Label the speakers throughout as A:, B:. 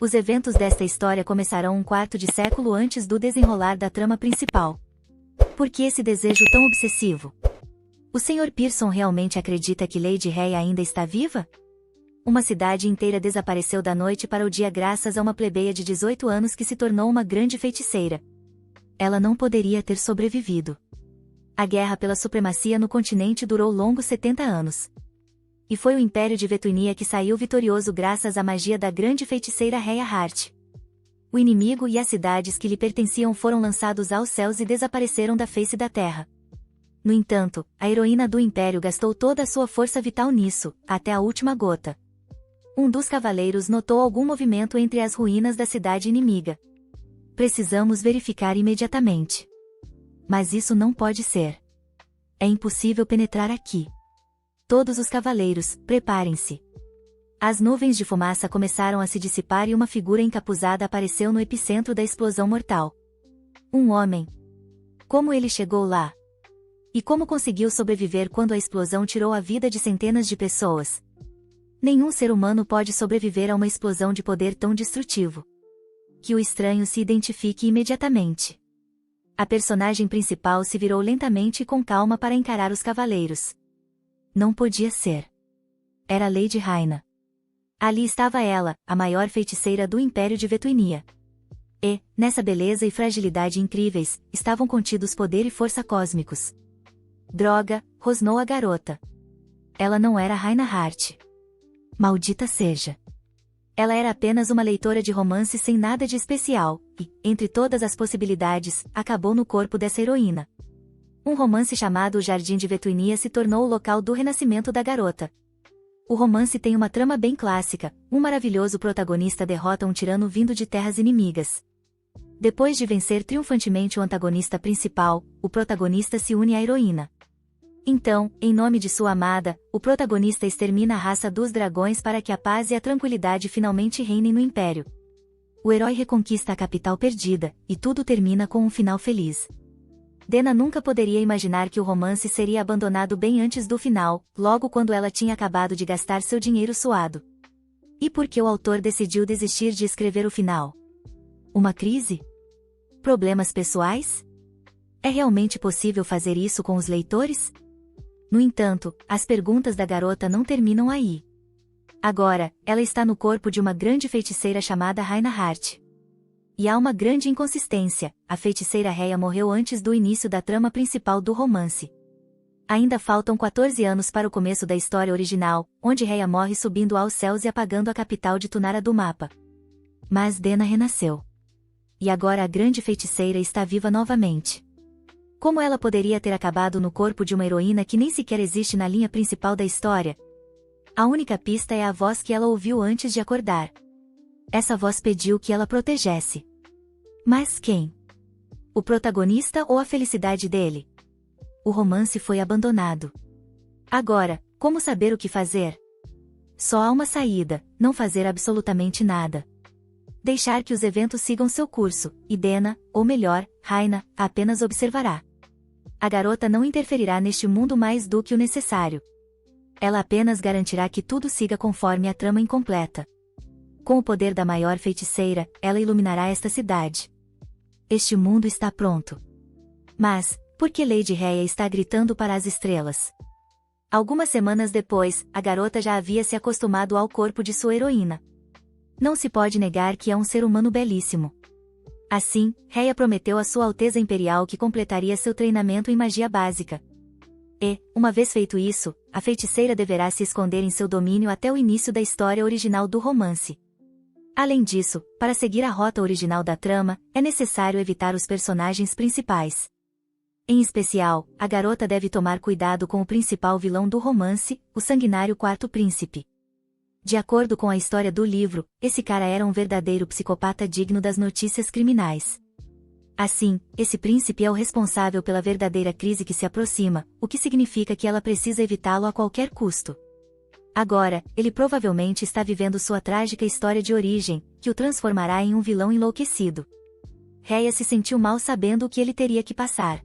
A: Os eventos desta história começarão um quarto de século antes do desenrolar da trama principal. Por que esse desejo tão obsessivo? O Sr. Pearson realmente acredita que Lady Rhea ainda está viva? Uma cidade inteira desapareceu da noite para o dia graças a uma plebeia de 18 anos que se tornou uma grande feiticeira. Ela não poderia ter sobrevivido. A guerra pela supremacia no continente durou longos 70 anos. E foi o Império de Vetuinia que saiu vitorioso graças à magia da grande feiticeira Rhea Hart. O inimigo e as cidades que lhe pertenciam foram lançados aos céus e desapareceram da face da terra. No entanto, a heroína do Império gastou toda a sua força vital nisso, até a última gota. Um dos cavaleiros notou algum movimento entre as ruínas da cidade inimiga. Precisamos verificar imediatamente. Mas isso não pode ser. É impossível penetrar aqui. Todos os cavaleiros, preparem-se. As nuvens de fumaça começaram a se dissipar e uma figura encapuzada apareceu no epicentro da explosão mortal. Um homem. Como ele chegou lá? E como conseguiu sobreviver quando a explosão tirou a vida de centenas de pessoas? Nenhum ser humano pode sobreviver a uma explosão de poder tão destrutivo. Que o estranho se identifique imediatamente. A personagem principal se virou lentamente e com calma para encarar os cavaleiros. Não podia ser. Era Lady Rhaena. Ali estava ela, a maior feiticeira do Império de Vetuinia. E, nessa beleza e fragilidade incríveis, estavam contidos poder e força cósmicos. Droga, rosnou a garota. Ela não era Rhaena Hart. Maldita seja. Ela era apenas uma leitora de romance sem nada de especial, e, entre todas as possibilidades, acabou no corpo dessa heroína. Um romance chamado O Jardim de Vetuinia se tornou o local do renascimento da garota. O romance tem uma trama bem clássica, um maravilhoso protagonista derrota um tirano vindo de terras inimigas. Depois de vencer triunfantemente o antagonista principal, o protagonista se une à heroína. Então, em nome de sua amada, o protagonista extermina a raça dos dragões para que a paz e a tranquilidade finalmente reinem no Império. O herói reconquista a capital perdida, e tudo termina com um final feliz. Dena nunca poderia imaginar que o romance seria abandonado bem antes do final, logo quando ela tinha acabado de gastar seu dinheiro suado. E por que o autor decidiu desistir de escrever o final? Uma crise? Problemas pessoais? É realmente possível fazer isso com os leitores? No entanto, as perguntas da garota não terminam aí. Agora, ela está no corpo de uma grande feiticeira chamada Rhaena Hart. E há uma grande inconsistência, a feiticeira Rhea morreu antes do início da trama principal do romance. Ainda faltam 14 anos para o começo da história original, onde Rhea morre subindo aos céus e apagando a capital de Tunara do mapa. Mas Dena renasceu. E agora a grande feiticeira está viva novamente. Como ela poderia ter acabado no corpo de uma heroína que nem sequer existe na linha principal da história? A única pista é a voz que ela ouviu antes de acordar. Essa voz pediu que ela protegesse. Mas quem? O protagonista ou a felicidade dele? O romance foi abandonado. Agora, como saber o que fazer? Só há uma saída, não fazer absolutamente nada. Deixar que os eventos sigam seu curso, e Dena, ou melhor, Rhaena, apenas observará. A garota não interferirá neste mundo mais do que o necessário. Ela apenas garantirá que tudo siga conforme a trama incompleta. Com o poder da maior feiticeira, ela iluminará esta cidade. Este mundo está pronto. Mas, por que Lady Rhea está gritando para as estrelas? Algumas semanas depois, a garota já havia se acostumado ao corpo de sua heroína. Não se pode negar que é um ser humano belíssimo. Assim, Rhea prometeu a Sua Alteza Imperial que completaria seu treinamento em magia básica. E, uma vez feito isso, a feiticeira deverá se esconder em seu domínio até o início da história original do romance. Além disso, para seguir a rota original da trama, é necessário evitar os personagens principais. Em especial, a garota deve tomar cuidado com o principal vilão do romance, o sanguinário Quarto Príncipe. De acordo com a história do livro, esse cara era um verdadeiro psicopata digno das notícias criminais. Assim, esse príncipe é o responsável pela verdadeira crise que se aproxima, o que significa que ela precisa evitá-lo a qualquer custo. Agora, ele provavelmente está vivendo sua trágica história de origem, que o transformará em um vilão enlouquecido. Rhea se sentiu mal sabendo o que ele teria que passar.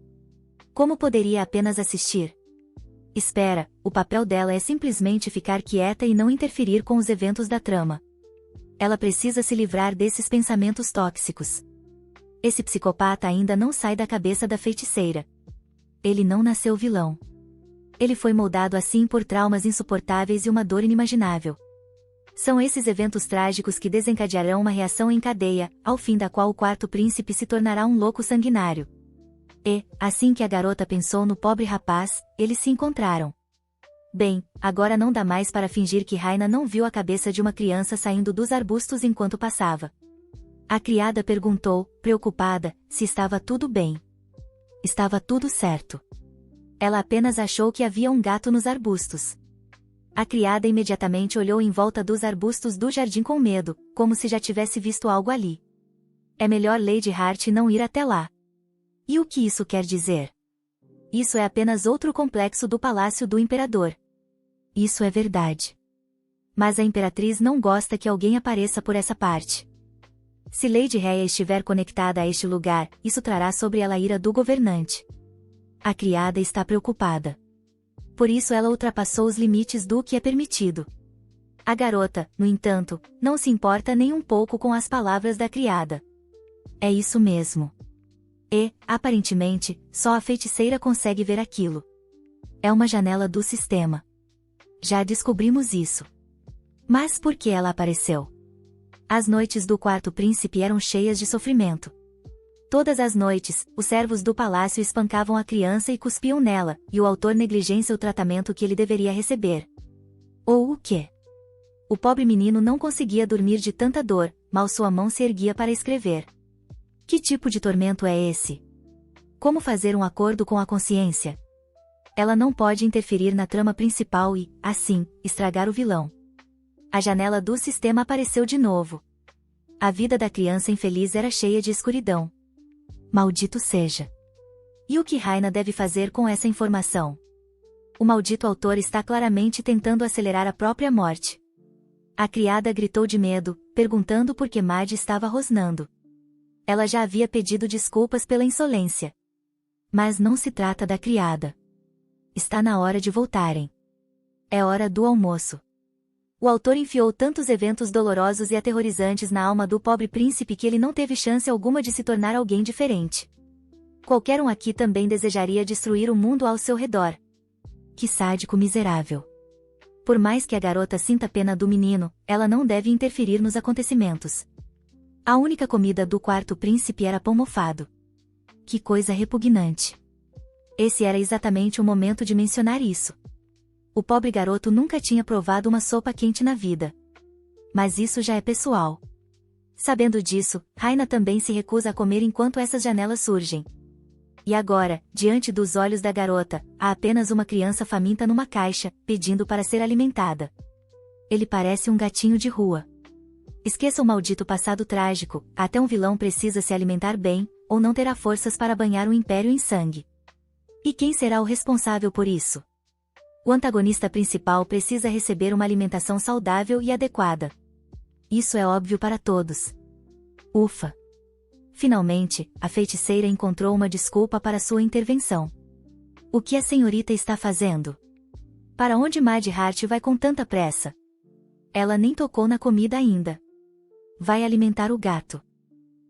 A: Como poderia apenas assistir? Espera, o papel dela é simplesmente ficar quieta e não interferir com os eventos da trama. Ela precisa se livrar desses pensamentos tóxicos. Esse psicopata ainda não sai da cabeça da feiticeira. Ele não nasceu vilão. Ele foi moldado assim por traumas insuportáveis e uma dor inimaginável. São esses eventos trágicos que desencadearão uma reação em cadeia, ao fim da qual o quarto príncipe se tornará um louco sanguinário. E, assim que a garota pensou no pobre rapaz, eles se encontraram. Bem, agora não dá mais para fingir que Raina não viu a cabeça de uma criança saindo dos arbustos enquanto passava. A criada perguntou, preocupada, se estava tudo bem. Estava tudo certo. Ela apenas achou que havia um gato nos arbustos. A criada imediatamente olhou em volta dos arbustos do jardim com medo, como se já tivesse visto algo ali. É melhor Lady Hart não ir até lá. E o que isso quer dizer? Isso é apenas outro complexo do palácio do imperador. Isso é verdade. Mas a imperatriz não gosta que alguém apareça por essa parte. Se Lady Rhea estiver conectada a este lugar, isso trará sobre ela a ira do governante. A criada está preocupada. Por isso ela ultrapassou os limites do que é permitido. A garota, no entanto, não se importa nem um pouco com as palavras da criada. É isso mesmo. E, aparentemente, só a feiticeira consegue ver aquilo. É uma janela do sistema. Já descobrimos isso. Mas por que ela apareceu? As noites do quarto príncipe eram cheias de sofrimento. Todas as noites, os servos do palácio espancavam a criança e cuspiam nela, e o autor negligencia o tratamento que ele deveria receber. Ou o quê? O pobre menino não conseguia dormir de tanta dor, mal sua mão se erguia para escrever. Que tipo de tormento é esse? Como fazer um acordo com a consciência? Ela não pode interferir na trama principal e, assim, estragar o vilão. A janela do sistema apareceu de novo. A vida da criança infeliz era cheia de escuridão. Maldito seja. E o que Raina deve fazer com essa informação? O maldito autor está claramente tentando acelerar a própria morte. A criada gritou de medo, perguntando por que Mad estava rosnando. Ela já havia pedido desculpas pela insolência. Mas não se trata da criada. Está na hora de voltarem. É hora do almoço. O autor enfiou tantos eventos dolorosos e aterrorizantes na alma do pobre príncipe que ele não teve chance alguma de se tornar alguém diferente. Qualquer um aqui também desejaria destruir o mundo ao seu redor. Que sádico miserável. Por mais que a garota sinta pena do menino, ela não deve interferir nos acontecimentos. A única comida do quarto príncipe era pão mofado. Que coisa repugnante. Esse era exatamente o momento de mencionar isso. O pobre garoto nunca tinha provado uma sopa quente na vida. Mas isso já é pessoal. Sabendo disso, Raina também se recusa a comer enquanto essas janelas surgem. E agora, diante dos olhos da garota, há apenas uma criança faminta numa caixa, pedindo para ser alimentada. Ele parece um gatinho de rua. Esqueça o maldito passado trágico, até um vilão precisa se alimentar bem, ou não terá forças para banhar o império em sangue. E quem será o responsável por isso? O antagonista principal precisa receber uma alimentação saudável e adequada. Isso é óbvio para todos. Ufa! Finalmente, a feiticeira encontrou uma desculpa para sua intervenção. O que a senhorita está fazendo? Para onde Mad Hart vai com tanta pressa? Ela nem tocou na comida ainda. Vai alimentar o gato.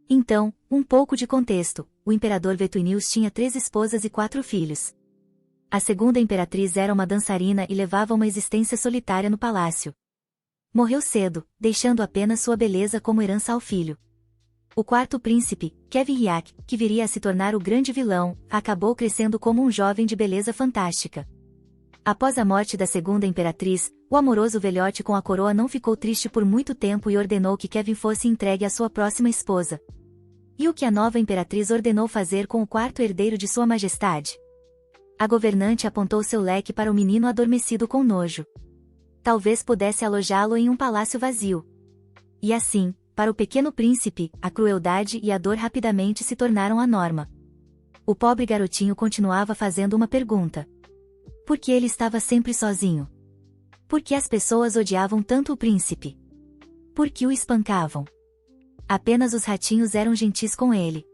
A: Então, um pouco de contexto, o imperador Vetunius tinha 3 esposas e 4 filhos. A segunda imperatriz era uma dançarina e levava uma existência solitária no palácio. Morreu cedo, deixando apenas sua beleza como herança ao filho. O quarto príncipe, Kevin Ryak, que viria a se tornar o grande vilão, acabou crescendo como um jovem de beleza fantástica. Após a morte da segunda imperatriz, o amoroso velhote com a coroa não ficou triste por muito tempo e ordenou que Kevin fosse entregue à sua próxima esposa. E o que a nova imperatriz ordenou fazer com o quarto herdeiro de sua majestade? A governante apontou seu leque para o menino adormecido com nojo. Talvez pudesse alojá-lo em um palácio vazio. E assim, para o pequeno príncipe, a crueldade e a dor rapidamente se tornaram a norma. O pobre garotinho continuava fazendo uma pergunta. Por que ele estava sempre sozinho? Por que as pessoas odiavam tanto o príncipe? Por que o espancavam? Apenas os ratinhos eram gentis com ele.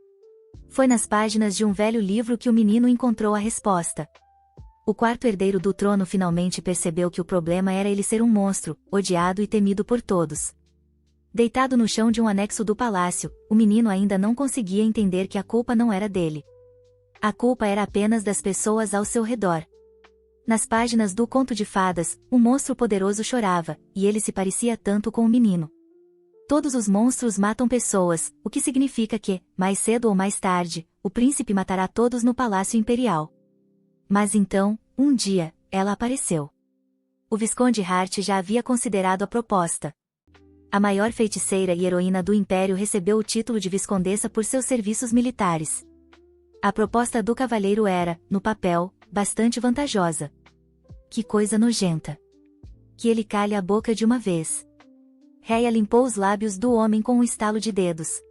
A: Foi nas páginas de um velho livro que o menino encontrou a resposta. O quarto herdeiro do trono finalmente percebeu que o problema era ele ser um monstro, odiado e temido por todos. Deitado no chão de um anexo do palácio, o menino ainda não conseguia entender que a culpa não era dele. A culpa era apenas das pessoas ao seu redor. Nas páginas do Conto de Fadas, um monstro poderoso chorava, e ele se parecia tanto com o menino. Todos os monstros matam pessoas, o que significa que, mais cedo ou mais tarde, o príncipe matará todos no Palácio Imperial. Mas então, um dia, ela apareceu. O Visconde Hart já havia considerado a proposta. A maior feiticeira e heroína do Império recebeu o título de Viscondessa por seus serviços militares. A proposta do cavalheiro era, no papel, bastante vantajosa. Que coisa nojenta! Que ele calhe a boca de uma vez. Rhéa limpou os lábios do homem com um estalo de dedos.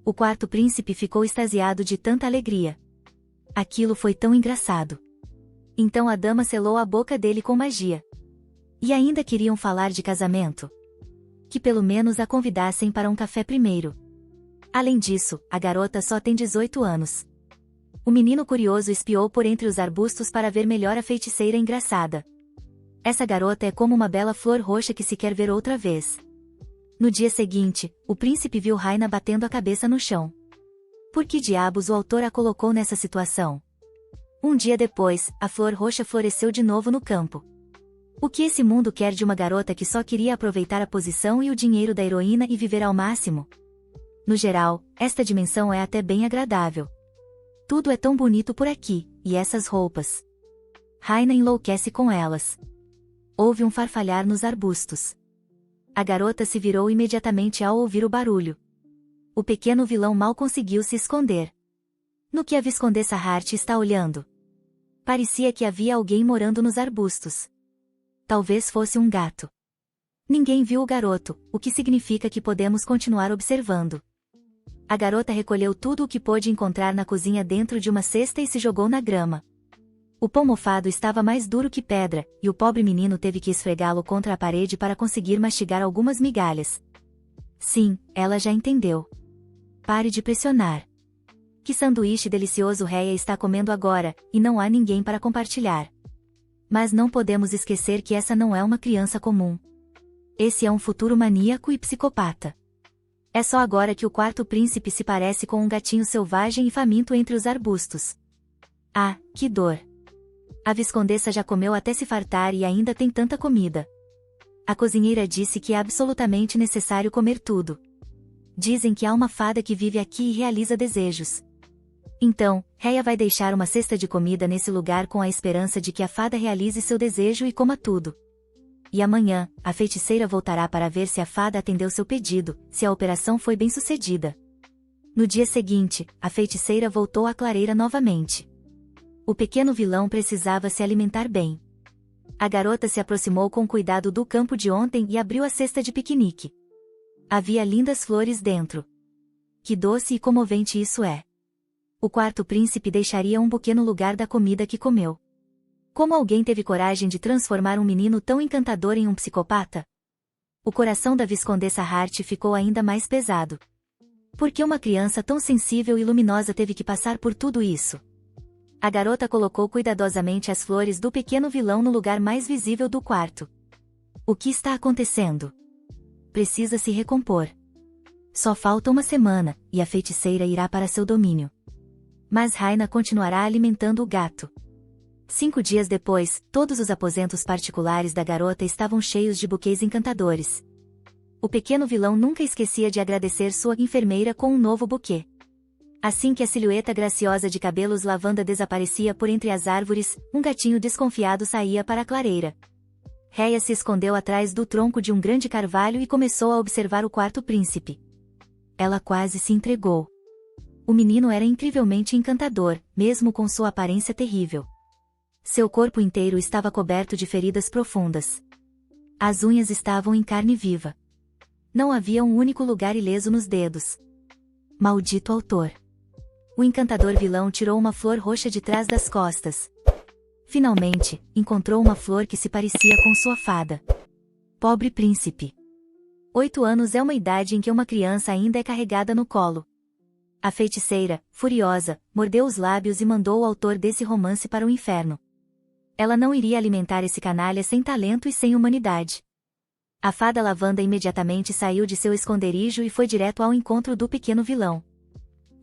A: O quarto príncipe ficou extasiado de tanta alegria. Aquilo foi tão engraçado. Então a dama selou a boca dele com magia. E ainda queriam falar de casamento. Que pelo menos a convidassem para um café primeiro. Além disso, a garota só tem 18 anos. O menino curioso espiou por entre os arbustos para ver melhor a feiticeira engraçada. Essa garota é como uma bela flor roxa que se quer ver outra vez. No dia seguinte, o príncipe viu Raina batendo a cabeça no chão. Por que diabos o autor a colocou nessa situação? Um dia depois, a flor roxa floresceu de novo no campo. O que esse mundo quer de uma garota que só queria aproveitar a posição e o dinheiro da heroína e viver ao máximo? No geral, esta dimensão é até bem agradável. Tudo é tão bonito por aqui, e essas roupas. Raina enlouquece com elas. Houve um farfalhar nos arbustos. A garota se virou imediatamente ao ouvir o barulho. O pequeno vilão mal conseguiu se esconder. No que a Viscondessa Hart está olhando? Parecia que havia alguém morando nos arbustos. Talvez fosse um gato. Ninguém viu o garoto, o que significa que podemos continuar observando. A garota recolheu tudo o que pôde encontrar na cozinha dentro de uma cesta e se jogou na grama. O pão mofado estava mais duro que pedra, e o pobre menino teve que esfregá-lo contra a parede para conseguir mastigar algumas migalhas. Sim, ela já entendeu. Pare de pressionar. Que sanduíche delicioso Rhéa está comendo agora, e não há ninguém para compartilhar. Mas não podemos esquecer que essa não é uma criança comum. Esse é um futuro maníaco e psicopata. É só agora que o quarto príncipe se parece com um gatinho selvagem e faminto entre os arbustos. Ah, que dor! A Viscondessa já comeu até se fartar e ainda tem tanta comida. A cozinheira disse que é absolutamente necessário comer tudo. Dizem que há uma fada que vive aqui e realiza desejos. Então, Rhéa vai deixar uma cesta de comida nesse lugar com a esperança de que a fada realize seu desejo e coma tudo. E amanhã, a feiticeira voltará para ver se a fada atendeu seu pedido, se a operação foi bem sucedida. No dia seguinte, a feiticeira voltou à clareira novamente. O pequeno vilão precisava se alimentar bem. A garota se aproximou com cuidado do campo de ontem e abriu a cesta de piquenique. Havia lindas flores dentro. Que doce e comovente isso é! O quarto príncipe deixaria um buquê no lugar da comida que comeu. Como alguém teve coragem de transformar um menino tão encantador em um psicopata? O coração da Viscondessa Hart ficou ainda mais pesado. Por que uma criança tão sensível e luminosa teve que passar por tudo isso? A garota colocou cuidadosamente as flores do pequeno vilão no lugar mais visível do quarto. O que está acontecendo? Precisa se recompor. Só falta uma semana, e a feiticeira irá para seu domínio. Mas Raina continuará alimentando o gato. 5 dias depois, todos os aposentos particulares da garota estavam cheios de buquês encantadores. O pequeno vilão nunca esquecia de agradecer sua enfermeira com um novo buquê. Assim que a silhueta graciosa de cabelos lavanda desaparecia por entre as árvores, um gatinho desconfiado saía para a clareira. Rhéa se escondeu atrás do tronco de um grande carvalho e começou a observar o quarto príncipe. Ela quase se entregou. O menino era incrivelmente encantador, mesmo com sua aparência terrível. Seu corpo inteiro estava coberto de feridas profundas. As unhas estavam em carne viva. Não havia um único lugar ileso nos dedos. Maldito autor! O encantador vilão tirou uma flor roxa de trás das costas. Finalmente, encontrou uma flor que se parecia com sua fada. Pobre príncipe! 8 anos é uma idade em que uma criança ainda é carregada no colo. A feiticeira, furiosa, mordeu os lábios e mandou o autor desse romance para o inferno. Ela não iria alimentar esse canalha sem talento e sem humanidade. A fada Lavanda imediatamente saiu de seu esconderijo e foi direto ao encontro do pequeno vilão.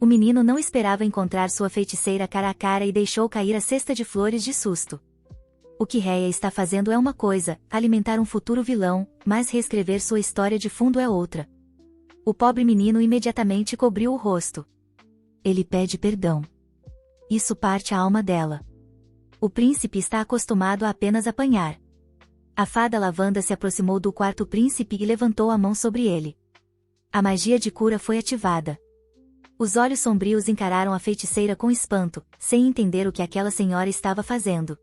A: O menino não esperava encontrar sua feiticeira cara a cara e deixou cair a cesta de flores de susto. O que Rhea está fazendo é uma coisa, alimentar um futuro vilão, mas reescrever sua história de fundo é outra. O pobre menino imediatamente cobriu o rosto. Ele pede perdão. Isso parte a alma dela. O príncipe está acostumado a apenas apanhar. A fada Lavanda se aproximou do quarto príncipe e levantou a mão sobre ele. A magia de cura foi ativada. Os olhos sombrios encararam a feiticeira com espanto, sem entender o que aquela senhora estava fazendo.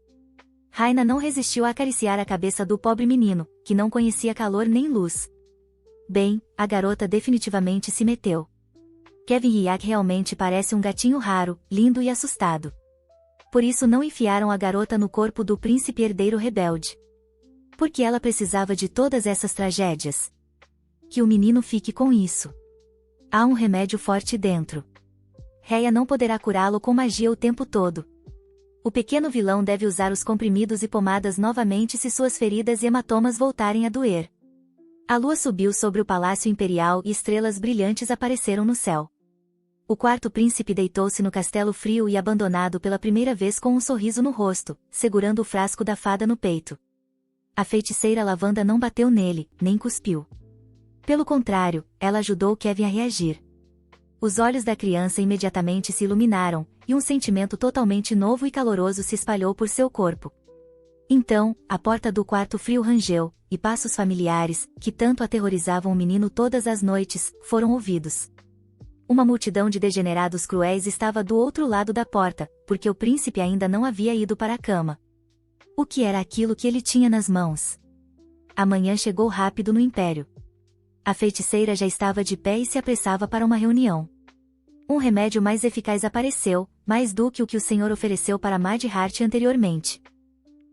A: Raina não resistiu a acariciar a cabeça do pobre menino, que não conhecia calor nem luz. Bem, a garota definitivamente se meteu. Kevin Ryak realmente parece um gatinho raro, lindo e assustado. Por isso não enfiaram a garota no corpo do príncipe herdeiro rebelde. Porque ela precisava de todas essas tragédias. Que o menino fique com isso. Há um remédio forte dentro. Rhea não poderá curá-lo com magia o tempo todo. O pequeno vilão deve usar os comprimidos e pomadas novamente se suas feridas e hematomas voltarem a doer. A lua subiu sobre o Palácio Imperial e estrelas brilhantes apareceram no céu. O quarto príncipe deitou-se no castelo frio e abandonado pela primeira vez com um sorriso no rosto, segurando o frasco da fada no peito. A feiticeira Lavanda não bateu nele, nem cuspiu. Pelo contrário, ela ajudou Kevin a reagir. Os olhos da criança imediatamente se iluminaram, e um sentimento totalmente novo e caloroso se espalhou por seu corpo. Então, a porta do quarto frio rangeu, e passos familiares, que tanto aterrorizavam o menino todas as noites, foram ouvidos. Uma multidão de degenerados cruéis estava do outro lado da porta, porque o príncipe ainda não havia ido para a cama. O que era aquilo que ele tinha nas mãos? A manhã chegou rápido no Império. A feiticeira já estava de pé e se apressava para uma reunião. Um remédio mais eficaz apareceu, mais do que o o senhor ofereceu para Madhart anteriormente.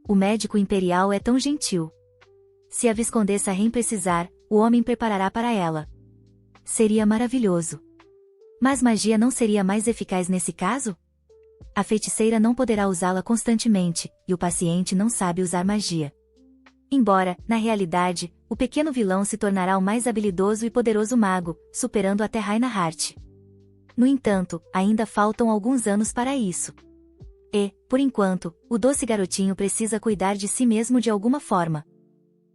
A: O médico imperial é tão gentil. Se a Viscondessa Ren precisar, o homem preparará para ela. Seria maravilhoso. Mas magia não seria mais eficaz nesse caso? A feiticeira não poderá usá-la constantemente, e o paciente não sabe usar magia. Embora, na realidade, o pequeno vilão se tornará o mais habilidoso e poderoso mago, superando até Reinhardt. No entanto, ainda faltam alguns anos para isso. E, por enquanto, o doce garotinho precisa cuidar de si mesmo de alguma forma.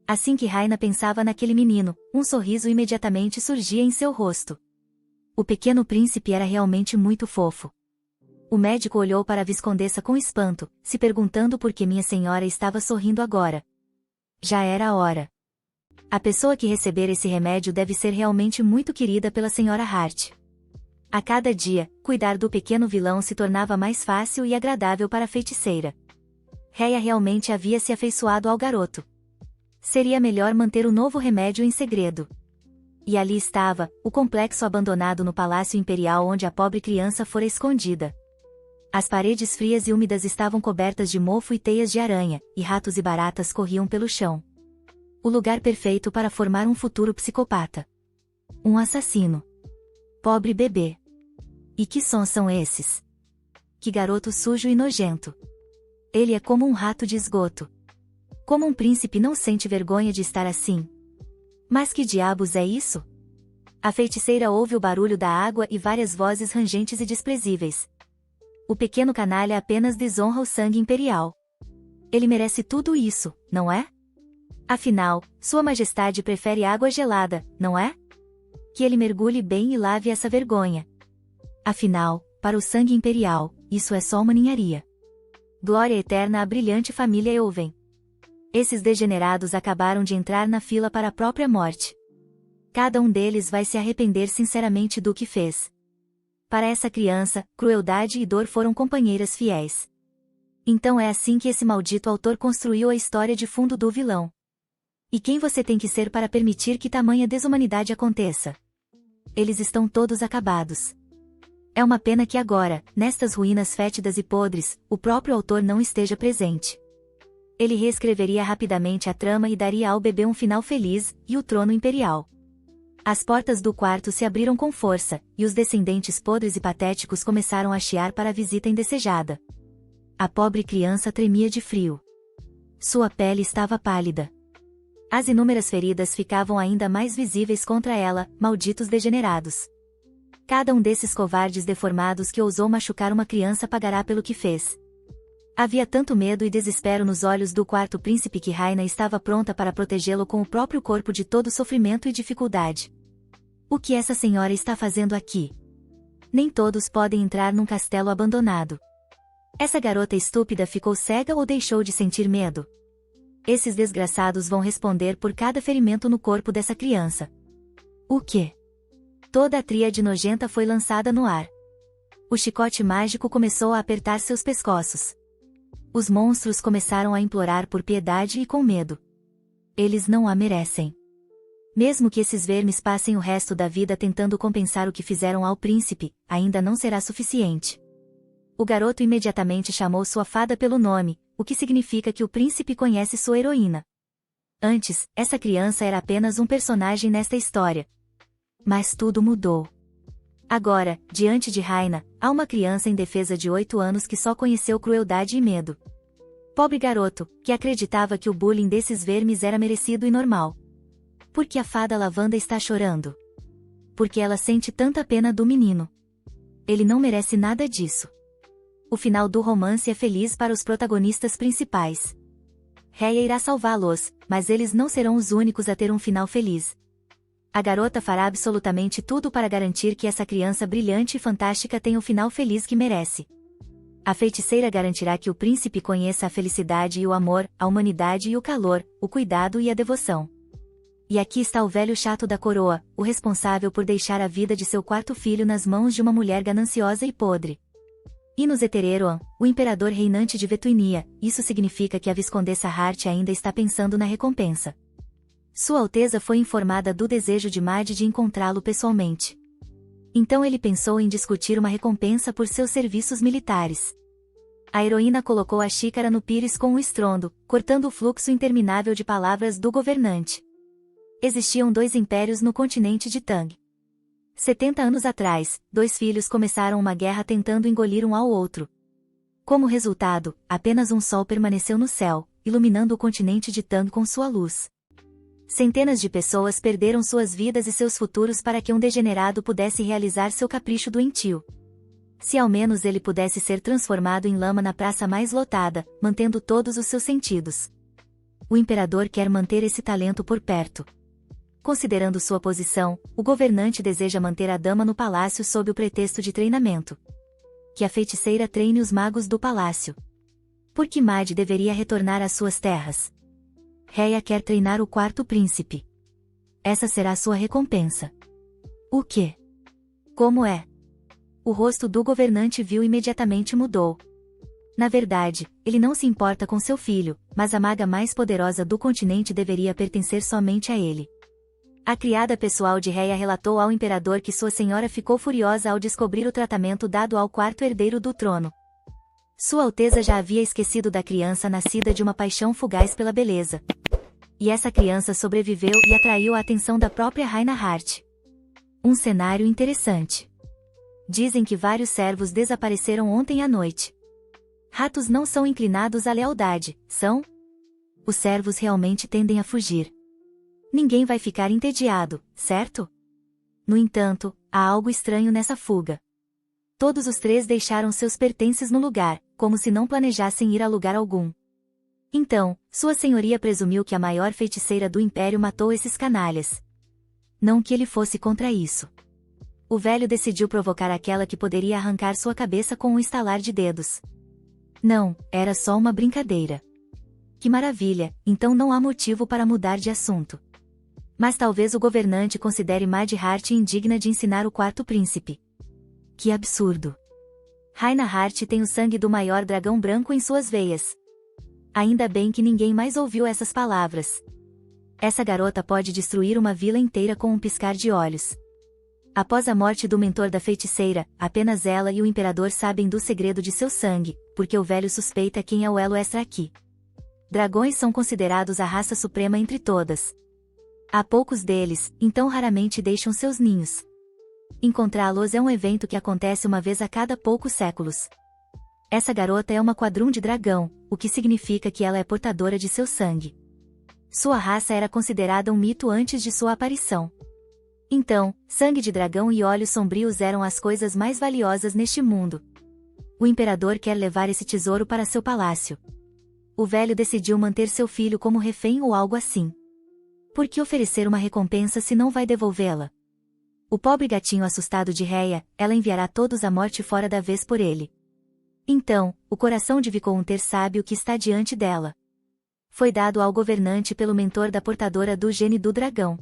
A: Assim que Raina pensava naquele menino, um sorriso imediatamente surgia em seu rosto. O pequeno príncipe era realmente muito fofo. O médico olhou para a viscondessa com espanto, se perguntando por que minha senhora estava sorrindo agora. Já era a hora. A pessoa que receber esse remédio deve ser realmente muito querida pela senhora Hart. A cada dia, cuidar do pequeno vilão se tornava mais fácil e agradável para a feiticeira. Rhea realmente havia se afeiçoado ao garoto. Seria melhor manter o novo remédio em segredo. E ali estava, o complexo abandonado no Palácio Imperial onde a pobre criança fora escondida. As paredes frias e úmidas estavam cobertas de mofo e teias de aranha, e ratos e baratas corriam pelo chão. O lugar perfeito para formar um futuro psicopata. Um assassino. Pobre bebê. E que sons são esses? Que garoto sujo e nojento. Ele é como um rato de esgoto. Como um príncipe não sente vergonha de estar assim? Mas que diabos é isso? A feiticeira ouve o barulho da água e várias vozes rangentes e desprezíveis. O pequeno canalha apenas desonra o sangue imperial. Ele merece tudo isso, não é? Afinal, Sua Majestade prefere água gelada, não é? Que ele mergulhe bem e lave essa vergonha. Afinal, para o sangue imperial, isso é só uma ninharia. Glória eterna à brilhante família Euven. Esses degenerados acabaram de entrar na fila para a própria morte. Cada um deles vai se arrepender sinceramente do que fez. Para essa criança, crueldade e dor foram companheiras fiéis. Então é assim que esse maldito autor construiu a história de fundo do vilão. E quem você tem que ser para permitir que tamanha desumanidade aconteça? Eles estão todos acabados. É uma pena que agora, nestas ruínas fétidas e podres, o próprio autor não esteja presente. Ele reescreveria rapidamente a trama e daria ao bebê um final feliz, e o trono imperial. As portas do quarto se abriram com força, e os descendentes podres e patéticos começaram a chiar para a visita indesejada. A pobre criança tremia de frio. Sua pele estava pálida. As inúmeras feridas ficavam ainda mais visíveis contra ela, malditos degenerados. Cada um desses covardes deformados que ousou machucar uma criança pagará pelo que fez. Havia tanto medo e desespero nos olhos do quarto príncipe que Raina estava pronta para protegê-lo com o próprio corpo de todo sofrimento e dificuldade. O que essa senhora está fazendo aqui? Nem todos podem entrar num castelo abandonado. Essa garota estúpida ficou cega ou deixou de sentir medo? Esses desgraçados vão responder por cada ferimento no corpo dessa criança. O quê? Toda a tríade nojenta foi lançada no ar. O chicote mágico começou a apertar seus pescoços. Os monstros começaram a implorar por piedade e com medo. Eles não a merecem. Mesmo que esses vermes passem o resto da vida tentando compensar o que fizeram ao príncipe, ainda não será suficiente. O garoto imediatamente chamou sua fada pelo nome, o que significa que o príncipe conhece sua heroína. Antes, essa criança era apenas um personagem nesta história. Mas tudo mudou. Agora, diante de Raina, há uma criança indefesa de 8 anos que só conheceu crueldade e medo. Pobre garoto, que acreditava que o bullying desses vermes era merecido e normal. Por que a fada lavanda está chorando? Porque ela sente tanta pena do menino. Ele não merece nada disso. O final do romance é feliz para os protagonistas principais. Rhea irá salvá-los, mas eles não serão os únicos a ter um final feliz. A garota fará absolutamente tudo para garantir que essa criança brilhante e fantástica tenha o final feliz que merece. A feiticeira garantirá que o príncipe conheça a felicidade e o amor, a humanidade e o calor, o cuidado e a devoção. E aqui está o velho chato da coroa, o responsável por deixar a vida de seu quarto filho nas mãos de uma mulher gananciosa e podre. E nos Etereroan, o imperador reinante de Vetuinia, isso significa que a viscondessa Hart ainda está pensando na recompensa. Sua Alteza foi informada do desejo de Mad de encontrá-lo pessoalmente. Então ele pensou em discutir uma recompensa por seus serviços militares. A heroína colocou a xícara no pires com um estrondo, cortando o fluxo interminável de palavras do governante. Existiam 2 impérios no continente de Tang. 70 anos atrás, 2 filhos começaram uma guerra tentando engolir um ao outro. Como resultado, apenas um sol permaneceu no céu, iluminando o continente de Tang com sua luz. Centenas de pessoas perderam suas vidas e seus futuros para que um degenerado pudesse realizar seu capricho doentio. Se ao menos ele pudesse ser transformado em lama na praça mais lotada, mantendo todos os seus sentidos. O imperador quer manter esse talento por perto. Considerando sua posição, o governante deseja manter a dama no palácio sob o pretexto de treinamento. Que a feiticeira treine os magos do palácio. Por que Mad deveria retornar às suas terras? Rhea quer treinar o quarto príncipe. Essa será sua recompensa. O quê? Como é? O rosto do governante imediatamente mudou. Na verdade, ele não se importa com seu filho, mas a maga mais poderosa do continente deveria pertencer somente a ele. A criada pessoal de Rhea relatou ao imperador que sua senhora ficou furiosa ao descobrir o tratamento dado ao quarto herdeiro do trono. Sua Alteza já havia esquecido da criança nascida de uma paixão fugaz pela beleza. E essa criança sobreviveu e atraiu a atenção da própria Raina Hart. Um cenário interessante. Dizem que vários servos desapareceram ontem à noite. Ratos não são inclinados à lealdade, são? Os servos realmente tendem a fugir. Ninguém vai ficar entediado, certo? No entanto, há algo estranho nessa fuga. Todos os 3 deixaram seus pertences no lugar, como se não planejassem ir a lugar algum. Então, sua senhoria presumiu que a maior feiticeira do império matou esses canalhas. Não que ele fosse contra isso. O velho decidiu provocar aquela que poderia arrancar sua cabeça com um estalar de dedos. Não, era só uma brincadeira. Que maravilha, então não há motivo para mudar de assunto. Mas talvez o governante considere Mad Hart indigna de ensinar o quarto príncipe. Que absurdo. Raina Hart tem o sangue do maior dragão branco em suas veias. Ainda bem que ninguém mais ouviu essas palavras. Essa garota pode destruir uma vila inteira com um piscar de olhos. Após a morte do mentor da feiticeira, apenas ela e o imperador sabem do segredo de seu sangue, porque o velho suspeita quem é o elo extra aqui. Dragões são considerados a raça suprema entre todas. Há poucos deles, então raramente deixam seus ninhos. Encontrá-los é um evento que acontece uma vez a cada poucos séculos. Essa garota é uma quadrum de dragão, o que significa que ela é portadora de seu sangue. Sua raça era considerada um mito antes de sua aparição. Então, sangue de dragão e olhos sombrios eram as coisas mais valiosas neste mundo. O imperador quer levar esse tesouro para seu palácio. O velho decidiu manter seu filho como refém ou algo assim. Por que oferecer uma recompensa se não vai devolvê-la? O pobre gatinho assustado de Rhea, ela enviará todos à morte fora da vez por ele. Então, o coração de Vicomter sabe o que está diante dela. Foi dado ao governante pelo mentor da portadora do gene do dragão.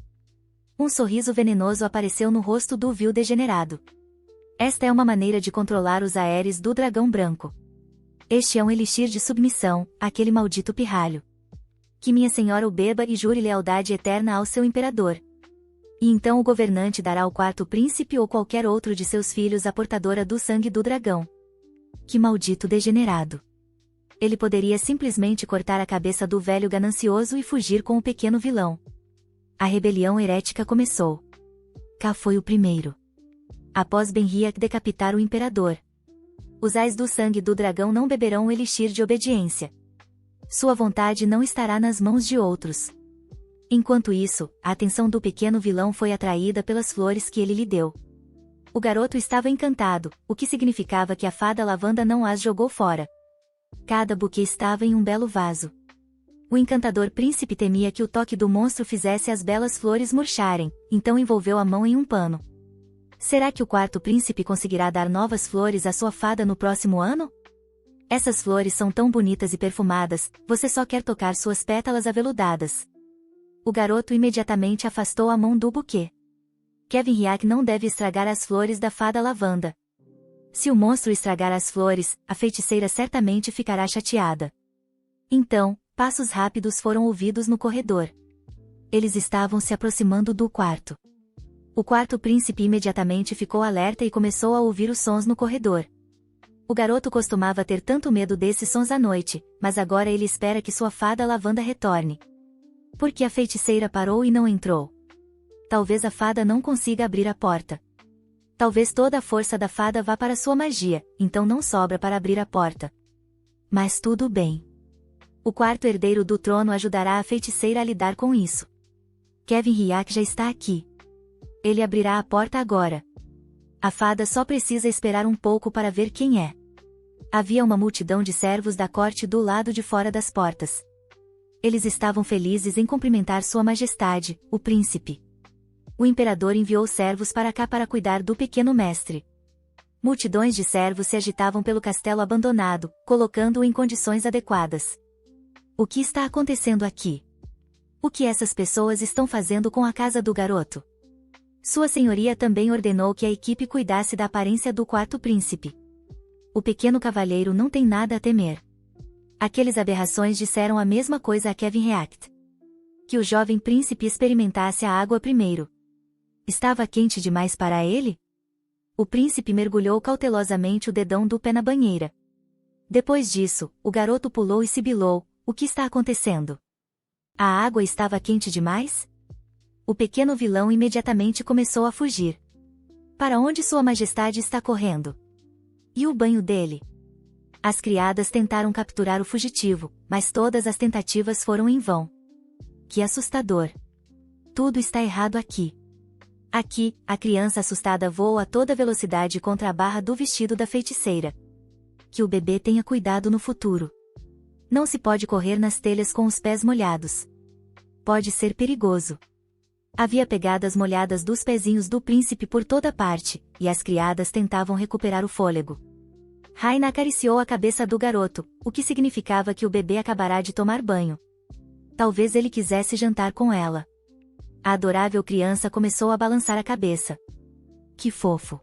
A: Um sorriso venenoso apareceu no rosto do vil degenerado. Esta é uma maneira de controlar os aéreos do dragão branco. Este é um elixir de submissão, aquele maldito pirralho. Que minha senhora o beba e jure lealdade eterna ao seu imperador. E então o governante dará ao quarto príncipe ou qualquer outro de seus filhos a portadora do sangue do dragão. Que maldito degenerado. Ele poderia simplesmente cortar a cabeça do velho ganancioso e fugir com o pequeno vilão. A rebelião herética começou. Cá foi o primeiro. Após Benriach decapitar o imperador. Os ais do sangue do dragão não beberão o elixir de obediência. Sua vontade não estará nas mãos de outros. Enquanto isso, a atenção do pequeno vilão foi atraída pelas flores que ele lhe deu. O garoto estava encantado, o que significava que a fada lavanda não as jogou fora. Cada buquê estava em um belo vaso. O encantador príncipe temia que o toque do monstro fizesse as belas flores murcharem, então envolveu a mão em um pano. Será que o quarto príncipe conseguirá dar novas flores à sua fada no próximo ano? Essas flores são tão bonitas e perfumadas, você só quer tocar suas pétalas aveludadas. O garoto imediatamente afastou a mão do buquê. Kevinriach não deve estragar as flores da fada lavanda. Se o monstro estragar as flores, a feiticeira certamente ficará chateada. Então, passos rápidos foram ouvidos no corredor. Eles estavam se aproximando do quarto. O quarto príncipe imediatamente ficou alerta e começou a ouvir os sons no corredor. O garoto costumava ter tanto medo desses sons à noite, mas agora ele espera que sua fada lavanda retorne. Por que a feiticeira parou e não entrou? Talvez a fada não consiga abrir a porta. Talvez toda a força da fada vá para sua magia, então não sobra para abrir a porta. Mas tudo bem. O quarto herdeiro do trono ajudará a feiticeira a lidar com isso. Kevinriach já está aqui. Ele abrirá a porta agora. A fada só precisa esperar um pouco para ver quem é. Havia uma multidão de servos da corte do lado de fora das portas. Eles estavam felizes em cumprimentar Sua Majestade, o príncipe. O imperador enviou servos para cá para cuidar do pequeno mestre. Multidões de servos se agitavam pelo castelo abandonado, colocando-o em condições adequadas. O que está acontecendo aqui? O que essas pessoas estão fazendo com a casa do garoto? Sua senhoria também ordenou que a equipe cuidasse da aparência do quarto príncipe. O pequeno cavalheiro não tem nada a temer. Aqueles aberrações disseram a mesma coisa a Kevinriach. Que o jovem príncipe experimentasse a água primeiro. Estava quente demais para ele? O príncipe mergulhou cautelosamente o dedão do pé na banheira. Depois disso, o garoto pulou e sibilou. O que está acontecendo? A água estava quente demais? O pequeno vilão imediatamente começou a fugir. Para onde Sua Majestade está correndo? E o banho dele? As criadas tentaram capturar o fugitivo, mas todas as tentativas foram em vão. Que assustador! Tudo está errado aqui. Aqui, a criança assustada voa a toda velocidade contra a barra do vestido da feiticeira. Que o bebê tenha cuidado no futuro. Não se pode correr nas telhas com os pés molhados. Pode ser perigoso. Havia pegadas molhadas dos pezinhos do príncipe por toda parte, e as criadas tentavam recuperar o fôlego. Raina acariciou a cabeça do garoto, o que significava que o bebê acabará de tomar banho. Talvez ele quisesse jantar com ela. A adorável criança começou a balançar a cabeça. Que fofo!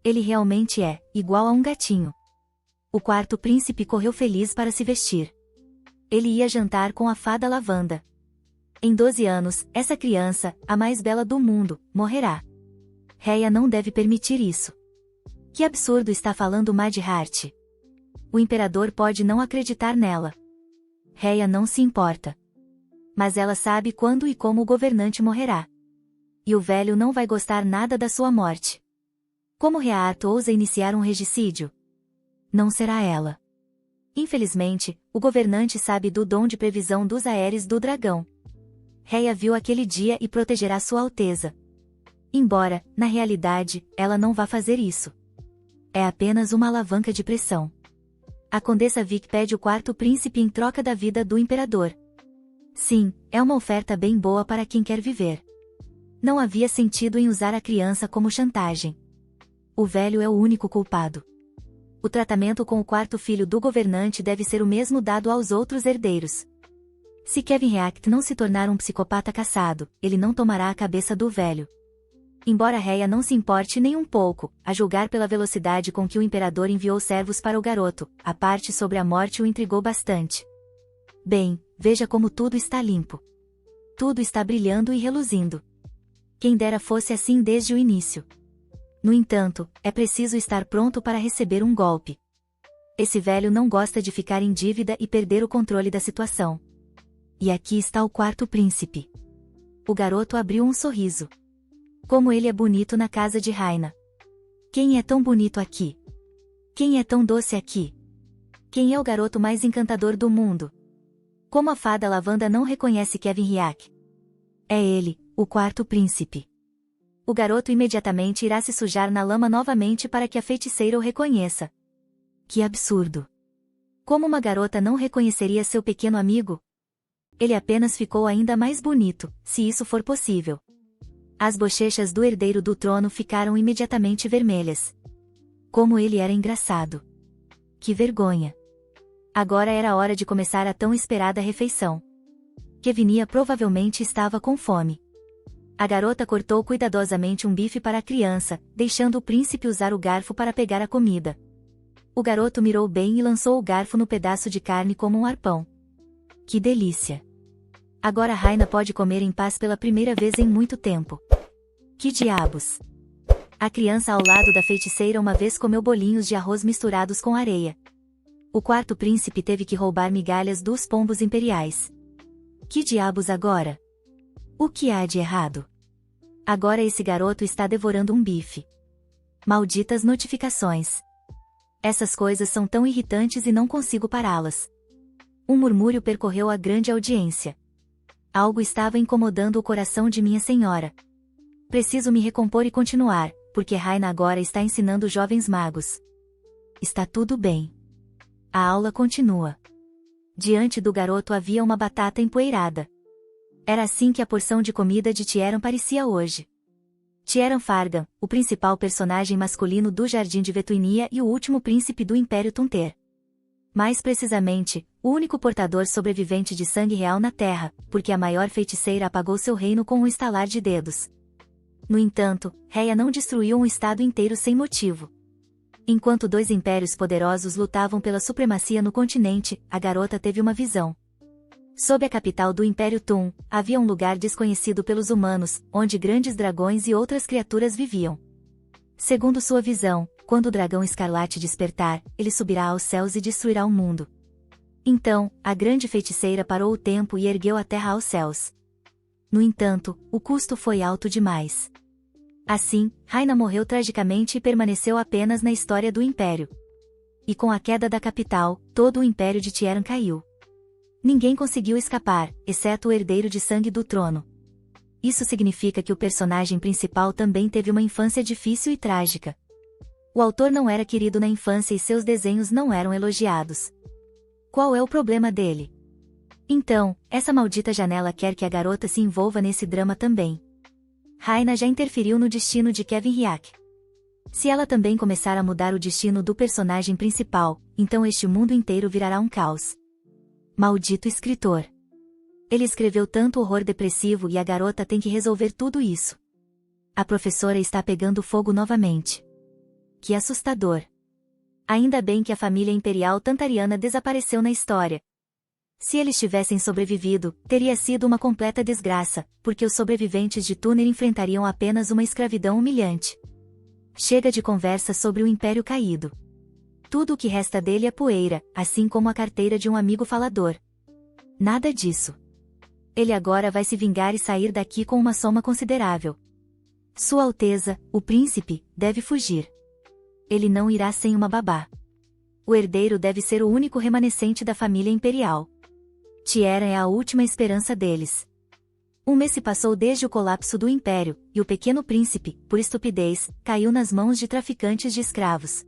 A: Ele realmente é, igual a um gatinho. O quarto príncipe correu feliz para se vestir. Ele ia jantar com a fada lavanda. Em 12 anos, essa criança, a mais bela do mundo, morrerá. Rhea não deve permitir isso. Que absurdo está falando Madhart. O imperador pode não acreditar nela. Rhea não se importa. Mas ela sabe quando e como o governante morrerá. E o velho não vai gostar nada da sua morte. Como Rheat ousa iniciar um regicídio? Não será ela. Infelizmente, o governante sabe do dom de previsão dos aéreos do dragão. Rhea viu aquele dia e protegerá Sua Alteza. Embora, na realidade, ela não vá fazer isso. É apenas uma alavanca de pressão. A Condessa Vic pede o quarto príncipe em troca da vida do imperador. Sim, é uma oferta bem boa para quem quer viver. Não havia sentido em usar a criança como chantagem. O velho é o único culpado. O tratamento com o quarto filho do governante deve ser o mesmo dado aos outros herdeiros. Se Kevin React não se tornar um psicopata caçado, ele não tomará a cabeça do velho. Embora Rhea não se importe nem um pouco, a julgar pela velocidade com que o imperador enviou servos para o garoto, a parte sobre a morte o intrigou bastante. Bem, veja como tudo está limpo. Tudo está brilhando e reluzindo. Quem dera fosse assim desde o início. No entanto, é preciso estar pronto para receber um golpe. Esse velho não gosta de ficar em dívida e perder o controle da situação. E aqui está o quarto príncipe. O garoto abriu um sorriso. Como ele é bonito na casa de Rhaena. Quem é tão bonito aqui? Quem é tão doce aqui? Quem é o garoto mais encantador do mundo? Como a fada Lavanda não reconhece Kevin React? É ele, o quarto príncipe. O garoto imediatamente irá se sujar na lama novamente para que a feiticeira o reconheça. Que absurdo! Como uma garota não reconheceria seu pequeno amigo? Ele apenas ficou ainda mais bonito, se isso for possível. As bochechas do herdeiro do trono ficaram imediatamente vermelhas. Como ele era engraçado! Que vergonha! Agora era a hora de começar a tão esperada refeição. Kevinia provavelmente estava com fome. A garota cortou cuidadosamente um bife para a criança, deixando o príncipe usar o garfo para pegar a comida. O garoto mirou bem e lançou o garfo no pedaço de carne como um arpão. Que delícia! Agora Rhaena pode comer em paz pela primeira vez em muito tempo. Que diabos! A criança ao lado da feiticeira uma vez comeu bolinhos de arroz misturados com areia. O quarto príncipe teve que roubar migalhas dos pombos imperiais. Que diabos agora? O que há de errado? Agora esse garoto está devorando um bife. Malditas notificações. Essas coisas são tão irritantes e não consigo pará-las. Um murmúrio percorreu a grande audiência. Algo estava incomodando o coração de minha senhora. Preciso me recompor e continuar, porque Rhaena agora está ensinando jovens magos. Está tudo bem. A aula continua. Diante do garoto havia uma batata empoeirada. Era assim que a porção de comida de Tieran parecia hoje. Tieran Fargan, o principal personagem masculino do Jardim de Vetuinia e o último príncipe do Império Tunter. Mais precisamente, o único portador sobrevivente de sangue real na Terra, porque a maior feiticeira apagou seu reino com um estalar de dedos. No entanto, Rhea não destruiu um estado inteiro sem motivo. Enquanto dois impérios poderosos lutavam pela supremacia no continente, a garota teve uma visão. Sob a capital do Império Tun, havia um lugar desconhecido pelos humanos, onde grandes dragões e outras criaturas viviam. Segundo sua visão, quando o dragão escarlate despertar, ele subirá aos céus e destruirá o mundo. Então, a grande feiticeira parou o tempo e ergueu a terra aos céus. No entanto, o custo foi alto demais. Assim, Rhaena morreu tragicamente e permaneceu apenas na história do Império. E com a queda da capital, todo o Império de Tieran caiu. Ninguém conseguiu escapar, exceto o herdeiro de sangue do trono. Isso significa que o personagem principal também teve uma infância difícil e trágica. O autor não era querido na infância e seus desenhos não eram elogiados. Qual é o problema dele? Então, essa maldita janela quer que a garota se envolva nesse drama também. Rhaena já interferiu no destino de Kevin React. Se ela também começar a mudar o destino do personagem principal, então este mundo inteiro virará um caos. Maldito escritor. Ele escreveu tanto horror depressivo e a garota tem que resolver tudo isso. A professora está pegando fogo novamente. Que assustador. Ainda bem que a família imperial tantariana desapareceu na história. Se eles tivessem sobrevivido, teria sido uma completa desgraça, porque os sobreviventes de Túner enfrentariam apenas uma escravidão humilhante. Chega de conversa sobre o Império caído. Tudo o que resta dele é poeira, assim como a carteira de um amigo falador. Nada disso. Ele agora vai se vingar e sair daqui com uma soma considerável. Sua Alteza, o príncipe, deve fugir. Ele não irá sem uma babá. O herdeiro deve ser o único remanescente da família imperial. Tieran é a última esperança deles. Um mês se passou desde o colapso do império, e o pequeno príncipe, por estupidez, caiu nas mãos de traficantes de escravos.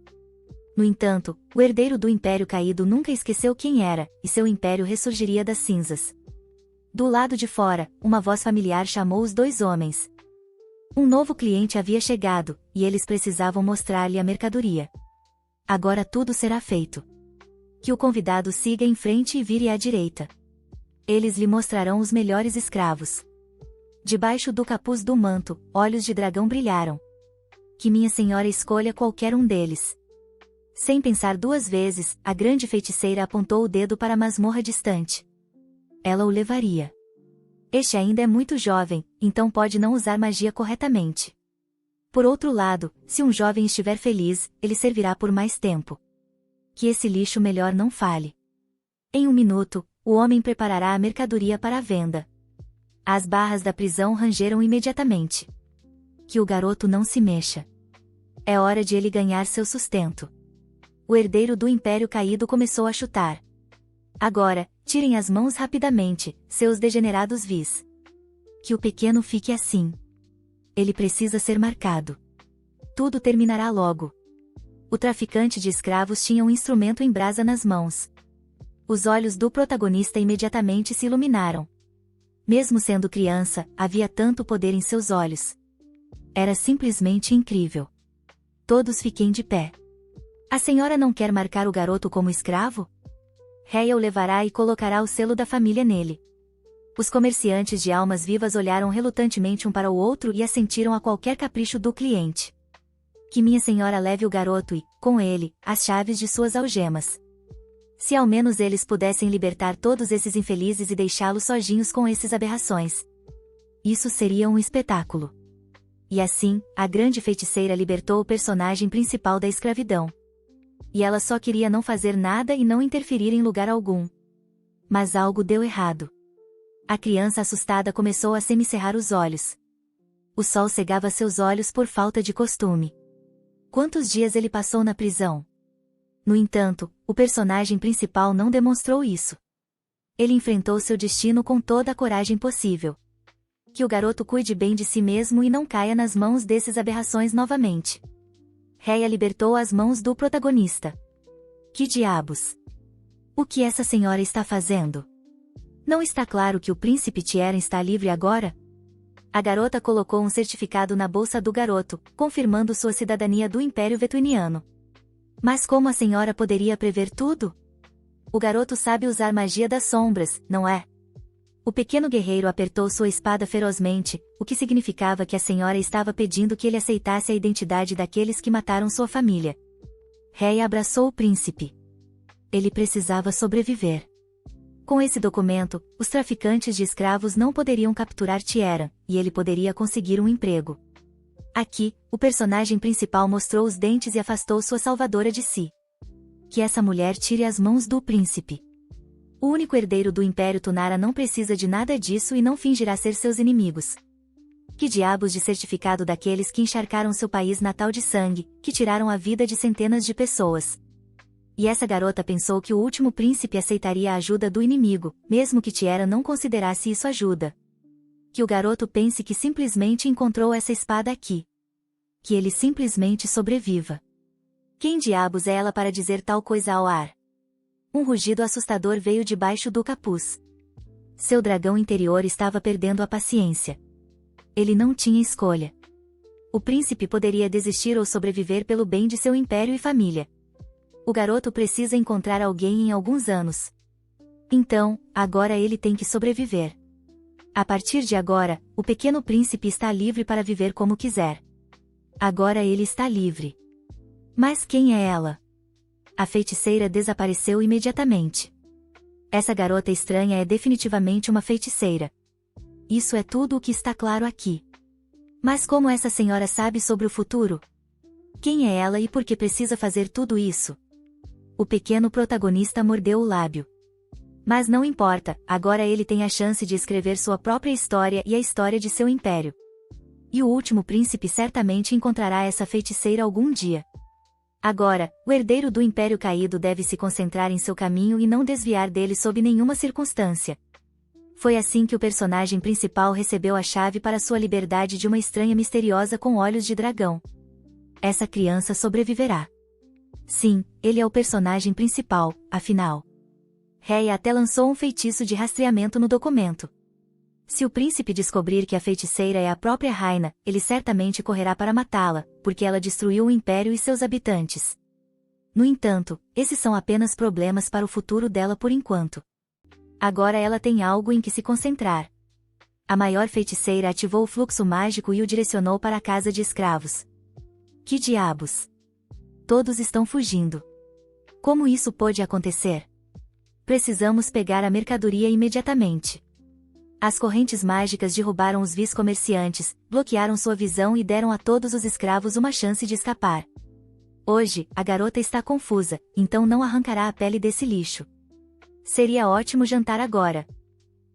A: No entanto, o herdeiro do império caído nunca esqueceu quem era, e seu império ressurgiria das cinzas. Do lado de fora, uma voz familiar chamou os dois homens. Um novo cliente havia chegado, e eles precisavam mostrar-lhe a mercadoria. Agora tudo será feito. Que o convidado siga em frente e vire à direita. Eles lhe mostrarão os melhores escravos. Debaixo do capuz do manto, olhos de dragão brilharam. Que minha senhora escolha qualquer um deles. Sem pensar duas vezes, a grande feiticeira apontou o dedo para a masmorra distante. Ela o levaria. Este ainda é muito jovem, então pode não usar magia corretamente. Por outro lado, se um jovem estiver feliz, ele servirá por mais tempo. Que esse lixo melhor não fale. Em um minuto, o homem preparará a mercadoria para a venda. As barras da prisão rangeram imediatamente. Que o garoto não se mexa. É hora de ele ganhar seu sustento. O herdeiro do império caído começou a chutar. Agora, tirem as mãos rapidamente, seus degenerados vis. Que o pequeno fique assim. Ele precisa ser marcado. Tudo terminará logo. O traficante de escravos tinha um instrumento em brasa nas mãos. Os olhos do protagonista imediatamente se iluminaram. Mesmo sendo criança, havia tanto poder em seus olhos. Era simplesmente incrível. Todos fiquem de pé. A senhora não quer marcar o garoto como escravo? Rhea o levará e colocará o selo da família nele. Os comerciantes de almas vivas olharam relutantemente um para o outro e assentiram a qualquer capricho do cliente. Que minha senhora leve o garoto e, com ele, as chaves de suas algemas. Se ao menos eles pudessem libertar todos esses infelizes e deixá-los sozinhos com essas aberrações. Isso seria um espetáculo. E assim, a grande feiticeira libertou o personagem principal da escravidão. E ela só queria não fazer nada e não interferir em lugar algum. Mas algo deu errado. A criança assustada começou a semicerrar os olhos. O sol cegava seus olhos por falta de costume. Quantos dias ele passou na prisão? No entanto, o personagem principal não demonstrou isso. Ele enfrentou seu destino com toda a coragem possível. Que o garoto cuide bem de si mesmo e não caia nas mãos desses aberrações novamente. Rhea libertou as mãos do protagonista. Que diabos? O que essa senhora está fazendo? Não está claro que o príncipe Tieren está livre agora? A garota colocou um certificado na bolsa do garoto, confirmando sua cidadania do Império Vetuiniano. Mas como a senhora poderia prever tudo? O garoto sabe usar magia das sombras, não é? O pequeno guerreiro apertou sua espada ferozmente, o que significava que a senhora estava pedindo que ele aceitasse a identidade daqueles que mataram sua família. Rhea abraçou o príncipe. Ele precisava sobreviver. Com esse documento, os traficantes de escravos não poderiam capturar Tieren, e ele poderia conseguir um emprego. Aqui, o personagem principal mostrou os dentes e afastou sua salvadora de si. Que essa mulher tire as mãos do príncipe. O único herdeiro do Império Tunara não precisa de nada disso e não fingirá ser seus inimigos. Que diabos de certificado daqueles que encharcaram seu país natal de sangue, que tiraram a vida de centenas de pessoas. E essa garota pensou que o último príncipe aceitaria a ajuda do inimigo, mesmo que Tieren não considerasse isso ajuda. Que o garoto pense que simplesmente encontrou essa espada aqui. Que ele simplesmente sobreviva. Quem diabos é ela para dizer tal coisa ao ar? Um rugido assustador veio debaixo do capuz. Seu dragão interior estava perdendo a paciência. Ele não tinha escolha. O príncipe poderia desistir ou sobreviver pelo bem de seu império e família. O garoto precisa encontrar alguém em alguns anos. Então, agora ele tem que sobreviver. A partir de agora, o pequeno príncipe está livre para viver como quiser. Agora ele está livre. Mas quem é ela? A feiticeira desapareceu imediatamente. Essa garota estranha é definitivamente uma feiticeira. Isso é tudo o que está claro aqui. Mas como essa senhora sabe sobre o futuro? Quem é ela e por que precisa fazer tudo isso? O pequeno protagonista mordeu o lábio. Mas não importa, agora ele tem a chance de escrever sua própria história e a história de seu império. E o último príncipe certamente encontrará essa feiticeira algum dia. Agora, o herdeiro do Império Caído deve se concentrar em seu caminho e não desviar dele sob nenhuma circunstância. Foi assim que o personagem principal recebeu a chave para sua liberdade de uma estranha misteriosa com olhos de dragão. Essa criança sobreviverá. Sim, ele é o personagem principal, afinal. Rei até lançou um feitiço de rastreamento no documento. Se o príncipe descobrir que a feiticeira é a própria Raina, ele certamente correrá para matá-la, porque ela destruiu o império e seus habitantes. No entanto, esses são apenas problemas para o futuro dela por enquanto. Agora ela tem algo em que se concentrar. A maior feiticeira ativou o fluxo mágico e o direcionou para a casa de escravos. Que diabos! Todos estão fugindo. Como isso pôde acontecer? Precisamos pegar a mercadoria imediatamente. As correntes mágicas derrubaram os vice-comerciantes, bloquearam sua visão e deram a todos os escravos uma chance de escapar. Hoje, a garota está confusa, então não arrancará a pele desse lixo. Seria ótimo jantar agora.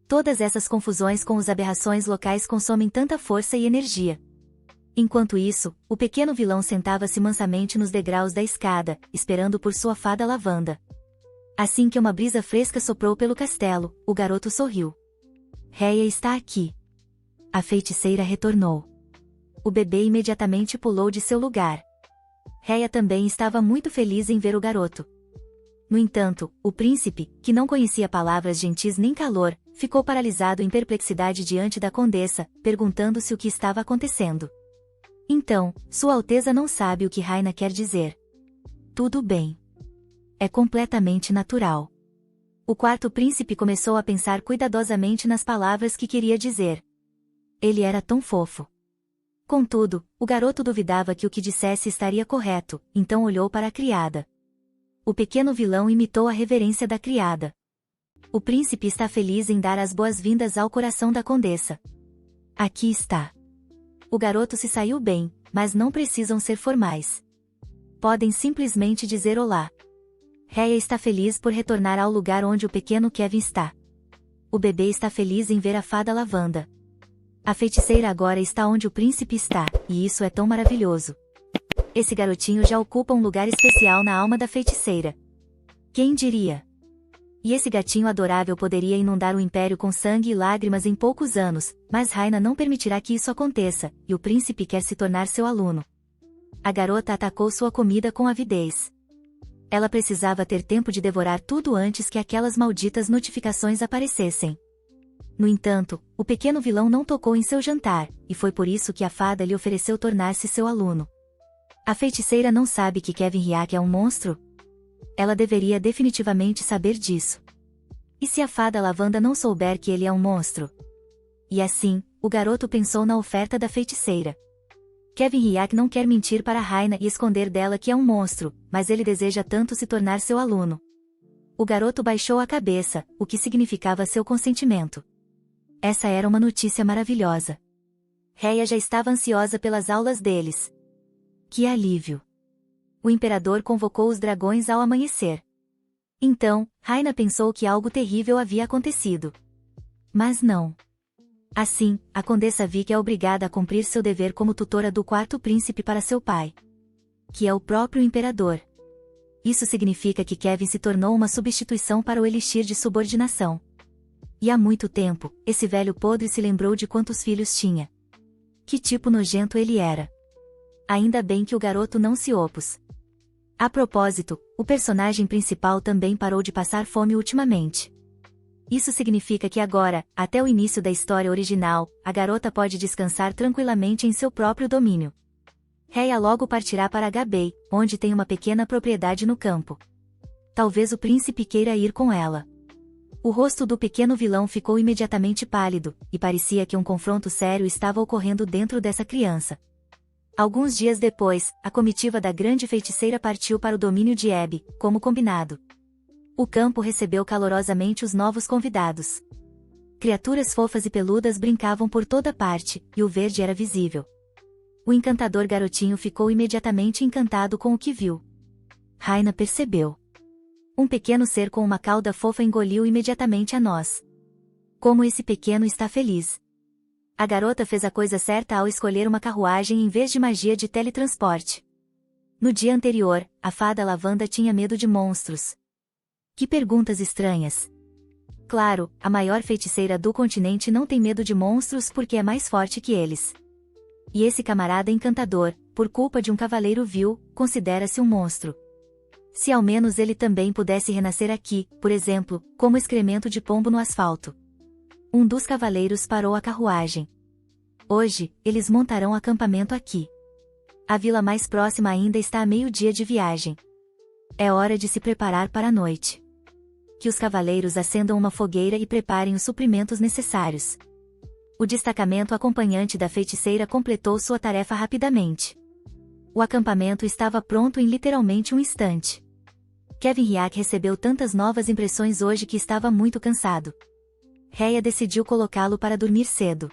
A: Todas essas confusões com as aberrações locais consomem tanta força e energia. Enquanto isso, o pequeno vilão sentava-se mansamente nos degraus da escada, esperando por sua fada lavanda. Assim que uma brisa fresca soprou pelo castelo, o garoto sorriu. Rhea está aqui. A feiticeira retornou. O bebê imediatamente pulou de seu lugar. Rhea também estava muito feliz em ver o garoto. No entanto, o príncipe, que não conhecia palavras gentis nem calor, ficou paralisado em perplexidade diante da condessa, perguntando-se o que estava acontecendo. Então, Sua Alteza não sabe o que Raina quer dizer. Tudo bem. É completamente natural. O quarto príncipe começou a pensar cuidadosamente nas palavras que queria dizer. Ele era tão fofo. Contudo, o garoto duvidava que o que dissesse estaria correto, então olhou para a criada. O pequeno vilão imitou a reverência da criada. O príncipe está feliz em dar as boas-vindas ao coração da condessa. Aqui está. O garoto se saiu bem, mas não precisam ser formais. Podem simplesmente dizer olá. Rhea está feliz por retornar ao lugar onde o pequeno Kevin está. O bebê está feliz em ver a fada lavanda. A feiticeira agora está onde o príncipe está, e isso é tão maravilhoso. Esse garotinho já ocupa um lugar especial na alma da feiticeira. Quem diria? E esse gatinho adorável poderia inundar o império com sangue e lágrimas em poucos anos, mas Raina não permitirá que isso aconteça, e o príncipe quer se tornar seu aluno. A garota atacou sua comida com avidez. Ela precisava ter tempo de devorar tudo antes que aquelas malditas notificações aparecessem. No entanto, o pequeno vilão não tocou em seu jantar, e foi por isso que a fada lhe ofereceu tornar-se seu aluno. A feiticeira não sabe que Kevin Riak é um monstro? Ela deveria definitivamente saber disso. E se a fada lavanda não souber que ele é um monstro? E assim, o garoto pensou na oferta da feiticeira. Kevin Riak não quer mentir para Raina e esconder dela que é um monstro, mas ele deseja tanto se tornar seu aluno. O garoto baixou a cabeça, o que significava seu consentimento. Essa era uma notícia maravilhosa. Rhea já estava ansiosa pelas aulas deles. Que alívio! O imperador convocou os dragões ao amanhecer. Então, Raina pensou que algo terrível havia acontecido. Mas não. Assim, a condessa Vic é obrigada a cumprir seu dever como tutora do quarto príncipe para seu pai, que é o próprio imperador. Isso significa que Kevin se tornou uma substituição para o elixir de subordinação. E há muito tempo, esse velho podre se lembrou de quantos filhos tinha. Que tipo nojento ele era. Ainda bem que o garoto não se opôs. A propósito, o personagem principal também parou de passar fome ultimamente. Isso significa que agora, até o início da história original, a garota pode descansar tranquilamente em seu próprio domínio. Rhea logo partirá para Gabei, onde tem uma pequena propriedade no campo. Talvez o príncipe queira ir com ela. O rosto do pequeno vilão ficou imediatamente pálido, e parecia que um confronto sério estava ocorrendo dentro dessa criança. Alguns dias depois, a comitiva da grande feiticeira partiu para o domínio de Abby, como combinado. O campo recebeu calorosamente os novos convidados. Criaturas fofas e peludas brincavam por toda parte, e o verde era visível. O encantador garotinho ficou imediatamente encantado com o que viu. Raina percebeu. Um pequeno ser com uma cauda fofa engoliu imediatamente a nós. Como esse pequeno está feliz. A garota fez a coisa certa ao escolher uma carruagem em vez de magia de teletransporte. No dia anterior, a fada lavanda tinha medo de monstros. Que perguntas estranhas. Claro, a maior feiticeira do continente não tem medo de monstros porque é mais forte que eles. E esse camarada encantador, por culpa de um cavaleiro vil, considera-se um monstro. Se ao menos ele também pudesse renascer aqui, por exemplo, como excremento de pombo no asfalto. Um dos cavaleiros parou a carruagem. Hoje, eles montarão acampamento aqui. A vila mais próxima ainda está a meio-dia de viagem. É hora de se preparar para a noite. Que os cavaleiros acendam uma fogueira e preparem os suprimentos necessários. O destacamento acompanhante da feiticeira completou sua tarefa rapidamente. O acampamento estava pronto em literalmente um instante. Kevin Ryak recebeu tantas novas impressões hoje que estava muito cansado. Rhea decidiu colocá-lo para dormir cedo.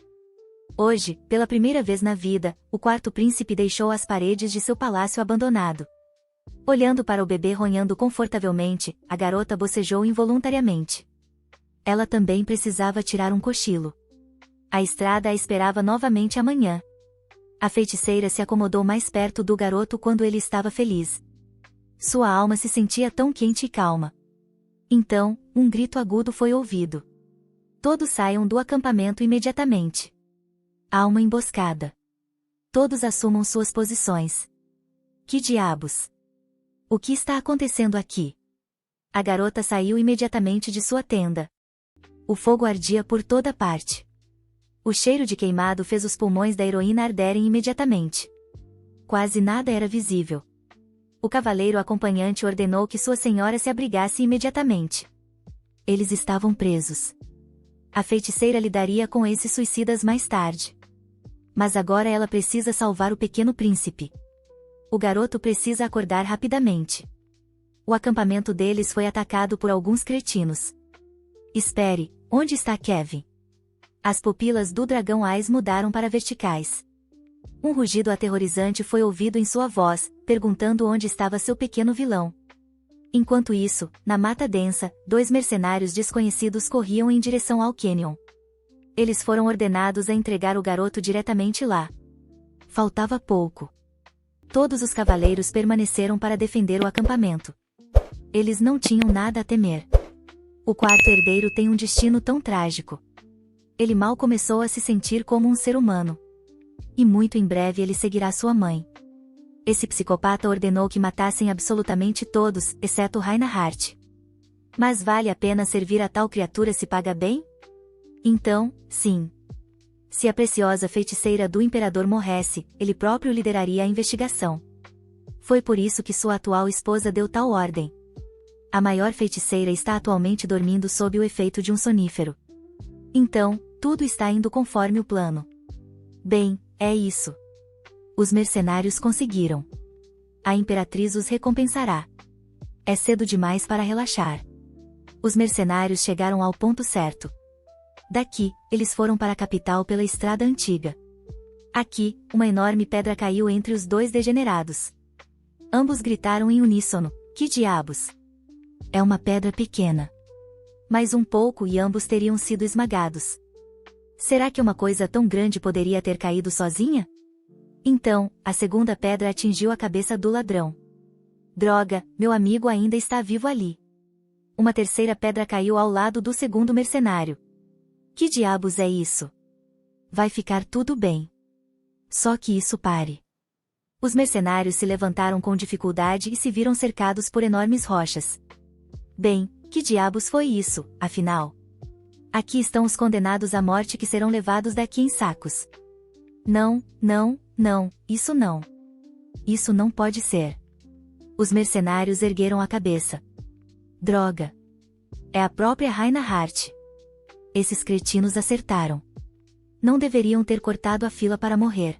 A: Hoje, pela primeira vez na vida, o quarto príncipe deixou as paredes de seu palácio abandonado. Olhando para o bebê ronhando confortavelmente, a garota bocejou involuntariamente. Ela também precisava tirar um cochilo. A estrada a esperava novamente amanhã. A feiticeira se acomodou mais perto do garoto quando ele estava feliz. Sua alma se sentia tão quente e calma. Então, um grito agudo foi ouvido. Todos saiam do acampamento imediatamente. Há uma emboscada. Todos assumam suas posições. Que diabos? O que está acontecendo aqui? A garota saiu imediatamente de sua tenda. O fogo ardia por toda parte. O cheiro de queimado fez os pulmões da heroína arderem imediatamente. Quase nada era visível. O cavaleiro acompanhante ordenou que sua senhora se abrigasse imediatamente. Eles estavam presos. A feiticeira lidaria com esses suicidas mais tarde. Mas agora ela precisa salvar o pequeno príncipe. O garoto precisa acordar rapidamente. O acampamento deles foi atacado por alguns cretinos. Espere, onde está Kevin? As pupilas do dragão Ais mudaram para verticais. Um rugido aterrorizante foi ouvido em sua voz, perguntando onde estava seu pequeno vilão. Enquanto isso, na mata densa, 2 mercenários desconhecidos corriam em direção ao Canyon. Eles foram ordenados a entregar o garoto diretamente lá. Faltava pouco. Todos os cavaleiros permaneceram para defender o acampamento. Eles não tinham nada a temer. O quarto herdeiro tem um destino tão trágico. Ele mal começou a se sentir como um ser humano. E muito em breve ele seguirá sua mãe. Esse psicopata ordenou que matassem absolutamente todos, exceto Reinhardt. Mas vale a pena servir a tal criatura se paga bem? Então, sim. Se a preciosa feiticeira do imperador morresse, ele próprio lideraria a investigação. Foi por isso que sua atual esposa deu tal ordem. A maior feiticeira está atualmente dormindo sob o efeito de um sonífero. Então, tudo está indo conforme o plano. Bem, é isso. Os mercenários conseguiram. A imperatriz os recompensará. É cedo demais para relaxar. Os mercenários chegaram ao ponto certo. Daqui, eles foram para a capital pela estrada antiga. Aqui, uma enorme pedra caiu entre os 2 degenerados. Ambos gritaram em uníssono: que diabos? É uma pedra pequena. Mais um pouco e ambos teriam sido esmagados. Será que uma coisa tão grande poderia ter caído sozinha? Então, a segunda pedra atingiu a cabeça do ladrão. Droga, meu amigo ainda está vivo ali. Uma terceira pedra caiu ao lado do segundo mercenário. Que diabos é isso? Vai ficar tudo bem. Só que isso pare. Os mercenários se levantaram com dificuldade e se viram cercados por enormes rochas. Bem, que diabos foi isso, afinal? Aqui estão os condenados à morte que serão levados daqui em sacos. Não, não, não, isso não. Isso não pode ser. Os mercenários ergueram a cabeça. Droga. É a própria Reinhardt. Esses cretinos acertaram. Não deveriam ter cortado a fila para morrer.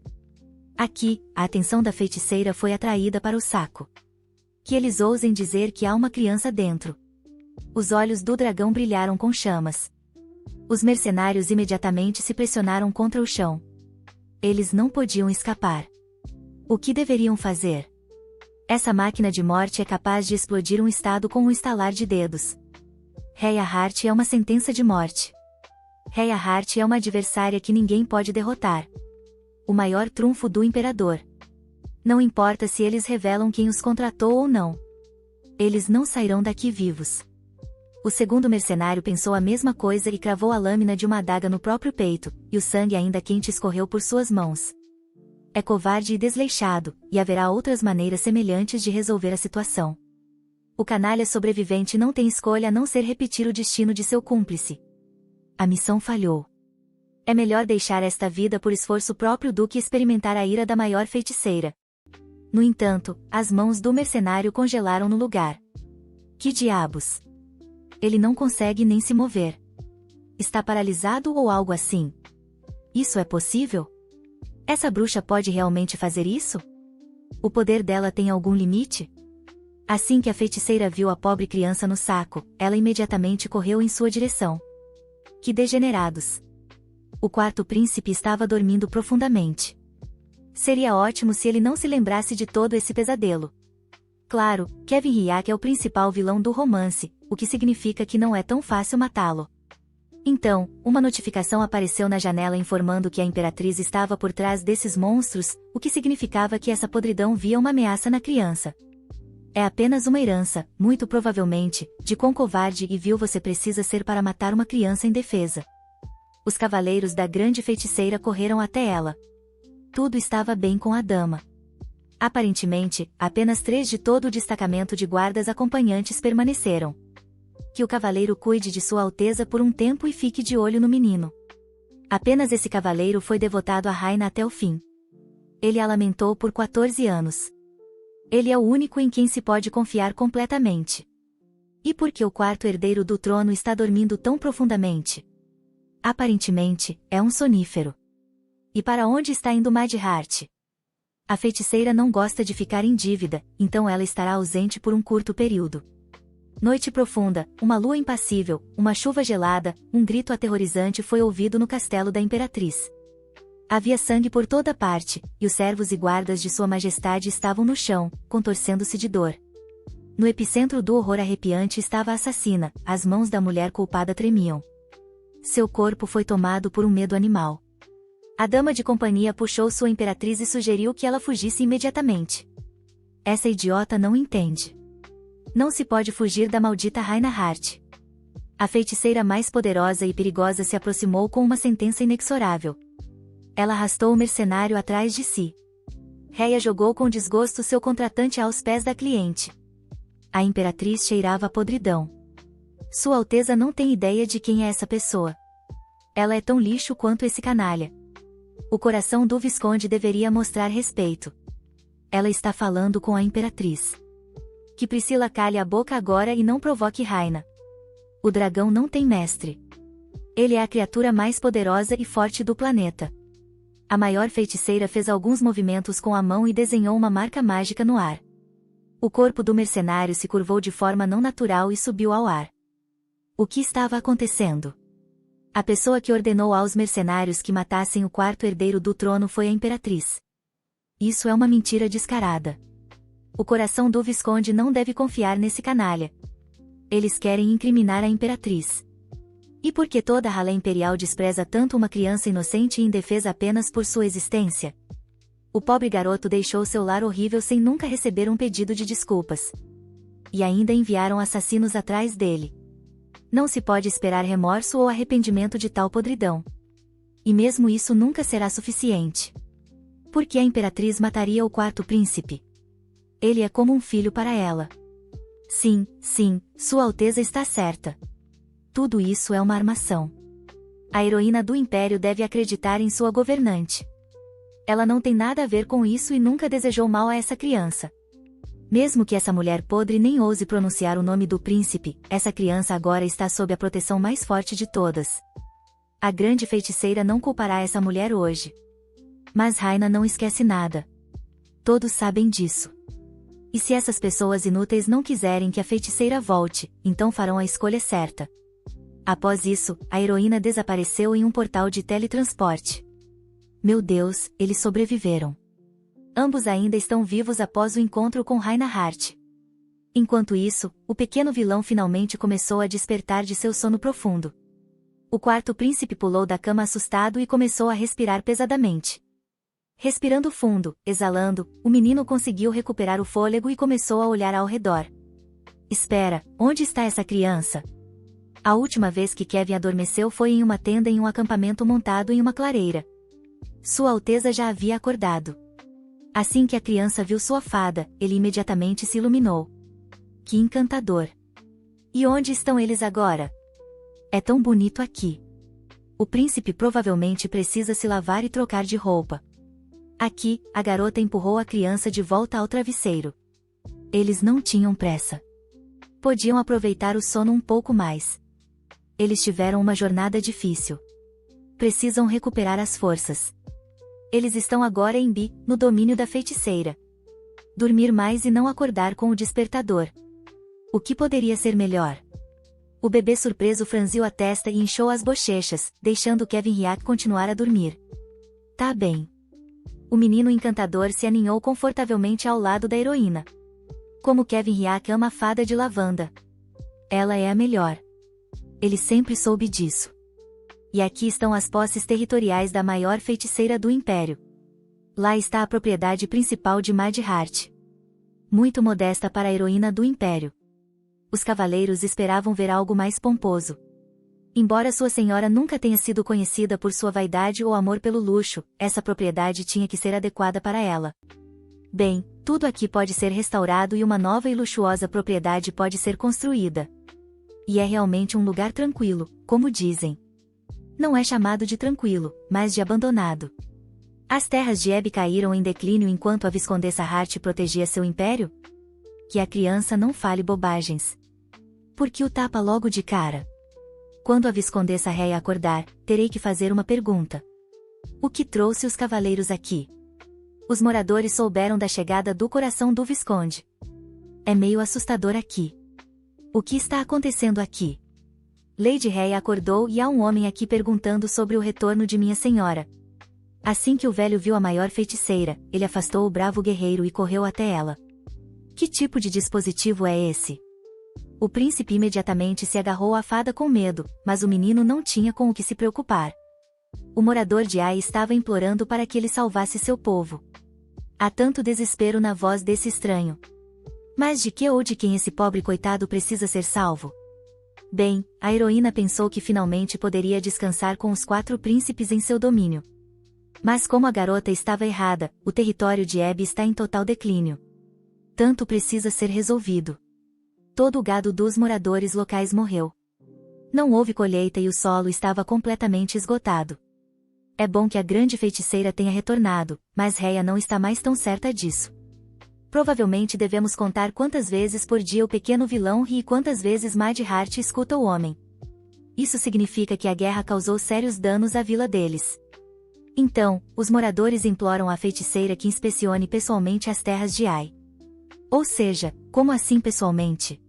A: Aqui, a atenção da feiticeira foi atraída para o saco. Que eles ousem dizer que há uma criança dentro. Os olhos do dragão brilharam com chamas. Os mercenários imediatamente se pressionaram contra o chão. Eles não podiam escapar. O que deveriam fazer? Essa máquina de morte é capaz de explodir um estado com um estalar de dedos. Reinhardt é uma sentença de morte. Reinhardt é uma adversária que ninguém pode derrotar. O maior trunfo do imperador. Não importa se eles revelam quem os contratou ou não. Eles não sairão daqui vivos. O segundo mercenário pensou a mesma coisa e cravou a lâmina de uma adaga no próprio peito, e o sangue ainda quente escorreu por suas mãos. É covarde e desleixado, e haverá outras maneiras semelhantes de resolver a situação. O canalha sobrevivente não tem escolha a não ser repetir o destino de seu cúmplice. A missão falhou. É melhor deixar esta vida por esforço próprio do que experimentar a ira da maior feiticeira. No entanto, as mãos do mercenário congelaram no lugar. Que diabos? Ele não consegue nem se mover. Está paralisado ou algo assim? Isso é possível? Essa bruxa pode realmente fazer isso? O poder dela tem algum limite? Assim que a feiticeira viu a pobre criança no saco, ela imediatamente correu em sua direção. Que degenerados! O quarto príncipe estava dormindo profundamente. Seria ótimo se ele não se lembrasse de todo esse pesadelo. Claro, Kevin Ryak é o principal vilão do romance, o que significa que não é tão fácil matá-lo. Então, uma notificação apareceu na janela informando que a Imperatriz estava por trás desses monstros, o que significava que essa podridão via uma ameaça na criança. É apenas uma herança, muito provavelmente, de quão covarde e vil você precisa ser para matar uma criança indefesa. Os cavaleiros da grande feiticeira correram até ela. Tudo estava bem com a dama. Aparentemente, apenas 3 de todo o destacamento de guardas acompanhantes permaneceram. Que o cavaleiro cuide de Sua Alteza por um tempo e fique de olho no menino. Apenas esse cavaleiro foi devotado a Raina até o fim. Ele a lamentou por 14 anos. Ele é o único em quem se pode confiar completamente. E por que o quarto herdeiro do trono está dormindo tão profundamente? Aparentemente, é um sonífero. E para onde está indo Madheart? A feiticeira não gosta de ficar em dívida, então ela estará ausente por um curto período. Noite profunda, uma lua impassível, uma chuva gelada, um grito aterrorizante foi ouvido no castelo da Imperatriz. Havia sangue por toda parte, e os servos e guardas de Sua Majestade estavam no chão, contorcendo-se de dor. No epicentro do horror arrepiante estava a assassina, as mãos da mulher culpada tremiam. Seu corpo foi tomado por um medo animal. A dama de companhia puxou sua imperatriz e sugeriu que ela fugisse imediatamente. Essa idiota não entende. Não se pode fugir da maldita Reinhardt. A feiticeira mais poderosa e perigosa se aproximou com uma sentença inexorável. Ela arrastou o mercenário atrás de si. Rhea jogou com desgosto seu contratante aos pés da cliente. A imperatriz cheirava a podridão. Sua Alteza não tem ideia de quem é essa pessoa. Ela é tão lixo quanto esse canalha. O coração do Visconde deveria mostrar respeito. Ela está falando com a Imperatriz. Que Priscila cale a boca agora e não provoque Raina. O dragão não tem mestre. Ele é a criatura mais poderosa e forte do planeta. A maior feiticeira fez alguns movimentos com a mão e desenhou uma marca mágica no ar. O corpo do mercenário se curvou de forma não natural e subiu ao ar. O que estava acontecendo? A pessoa que ordenou aos mercenários que matassem o quarto herdeiro do trono foi a Imperatriz. Isso é uma mentira descarada. O coração do Visconde não deve confiar nesse canalha. Eles querem incriminar a Imperatriz. E por que toda a ralé imperial despreza tanto uma criança inocente e indefesa apenas por sua existência? O pobre garoto deixou seu lar horrível sem nunca receber um pedido de desculpas. E ainda enviaram assassinos atrás dele. Não se pode esperar remorso ou arrependimento de tal podridão. E mesmo isso nunca será suficiente. Por que a Imperatriz mataria o quarto príncipe? Ele é como um filho para ela. Sim, Sua Alteza está certa. Tudo isso é uma armação. A heroína do Império deve acreditar em sua governante. Ela não tem nada a ver com isso e nunca desejou mal a essa criança. Mesmo que essa mulher podre nem ouse pronunciar o nome do príncipe, essa criança agora está sob a proteção mais forte de todas. A grande feiticeira não culpará essa mulher hoje. Mas Raina não esquece nada. Todos sabem disso. E se essas pessoas inúteis não quiserem que a feiticeira volte, então farão a escolha certa. Após isso, a heroína desapareceu em um portal de teletransporte. Meu Deus, eles sobreviveram. Ambos ainda estão vivos após o encontro com Reinhardt. Enquanto isso, o pequeno vilão finalmente começou a despertar de seu sono profundo. O quarto príncipe pulou da cama assustado e começou a respirar pesadamente. Respirando fundo, exalando, o menino conseguiu recuperar o fôlego e começou a olhar ao redor. Espera, onde está essa criança? A última vez que Kevin adormeceu foi em uma tenda em um acampamento montado em uma clareira. Sua Alteza já havia acordado. Assim que a criança viu sua fada, ele imediatamente se iluminou. Que encantador! E onde estão eles agora? É tão bonito aqui. O príncipe provavelmente precisa se lavar e trocar de roupa. Aqui, a garota empurrou a criança de volta ao travesseiro. Eles não tinham pressa. Podiam aproveitar o sono um pouco mais. Eles tiveram uma jornada difícil. Precisam recuperar as forças. Eles estão agora em Bi, no domínio da feiticeira. Dormir mais e não acordar com o despertador. O que poderia ser melhor? O bebê surpreso franziu a testa e inchou as bochechas, deixando Kevin Hyak continuar a dormir. Tá bem. O menino encantador se aninhou confortavelmente ao lado da heroína. Como Kevin Hyak ama a fada de lavanda. Ela é a melhor. Ele sempre soube disso. E aqui estão as posses territoriais da maior feiticeira do Império. Lá está a propriedade principal de Madheart. Muito modesta para a heroína do Império. Os cavaleiros esperavam ver algo mais pomposo. Embora sua senhora nunca tenha sido conhecida por sua vaidade ou amor pelo luxo, essa propriedade tinha que ser adequada para ela. Bem, tudo aqui pode ser restaurado e uma nova e luxuosa propriedade pode ser construída. E é realmente um lugar tranquilo, como dizem. Não é chamado de tranquilo, mas de abandonado. As terras de Eb caíram em declínio enquanto a Viscondessa Hart protegia seu império? Que a criança não fale bobagens. Por que o tapa logo de cara? Quando a Viscondessa Rhea acordar, terei que fazer uma pergunta. O que trouxe os cavaleiros aqui? Os moradores souberam da chegada do coração do Visconde. É meio assustador aqui. O que está acontecendo aqui? Lady Rhea acordou e há um homem aqui perguntando sobre o retorno de minha senhora. Assim que o velho viu a maior feiticeira, ele afastou o bravo guerreiro e correu até ela. Que tipo de dispositivo é esse? O príncipe imediatamente se agarrou à fada com medo, mas o menino não tinha com o que se preocupar. O morador de Ai estava implorando para que ele salvasse seu povo. Há tanto desespero na voz desse estranho. Mas de que ou de quem esse pobre coitado precisa ser salvo? Bem, a heroína pensou que finalmente poderia descansar com os 4 príncipes em seu domínio. Mas como a garota estava errada, o território de Eb está em total declínio. Tanto precisa ser resolvido. Todo o gado dos moradores locais morreu. Não houve colheita e o solo estava completamente esgotado. É bom que a grande feiticeira tenha retornado, mas Rhea não está mais tão certa disso. Provavelmente devemos contar quantas vezes por dia o pequeno vilão ri e quantas vezes Madheart escuta o homem. Isso significa que a guerra causou sérios danos à vila deles. Então, os moradores imploram à feiticeira que inspecione pessoalmente as terras de Ai. Ou seja, como assim pessoalmente?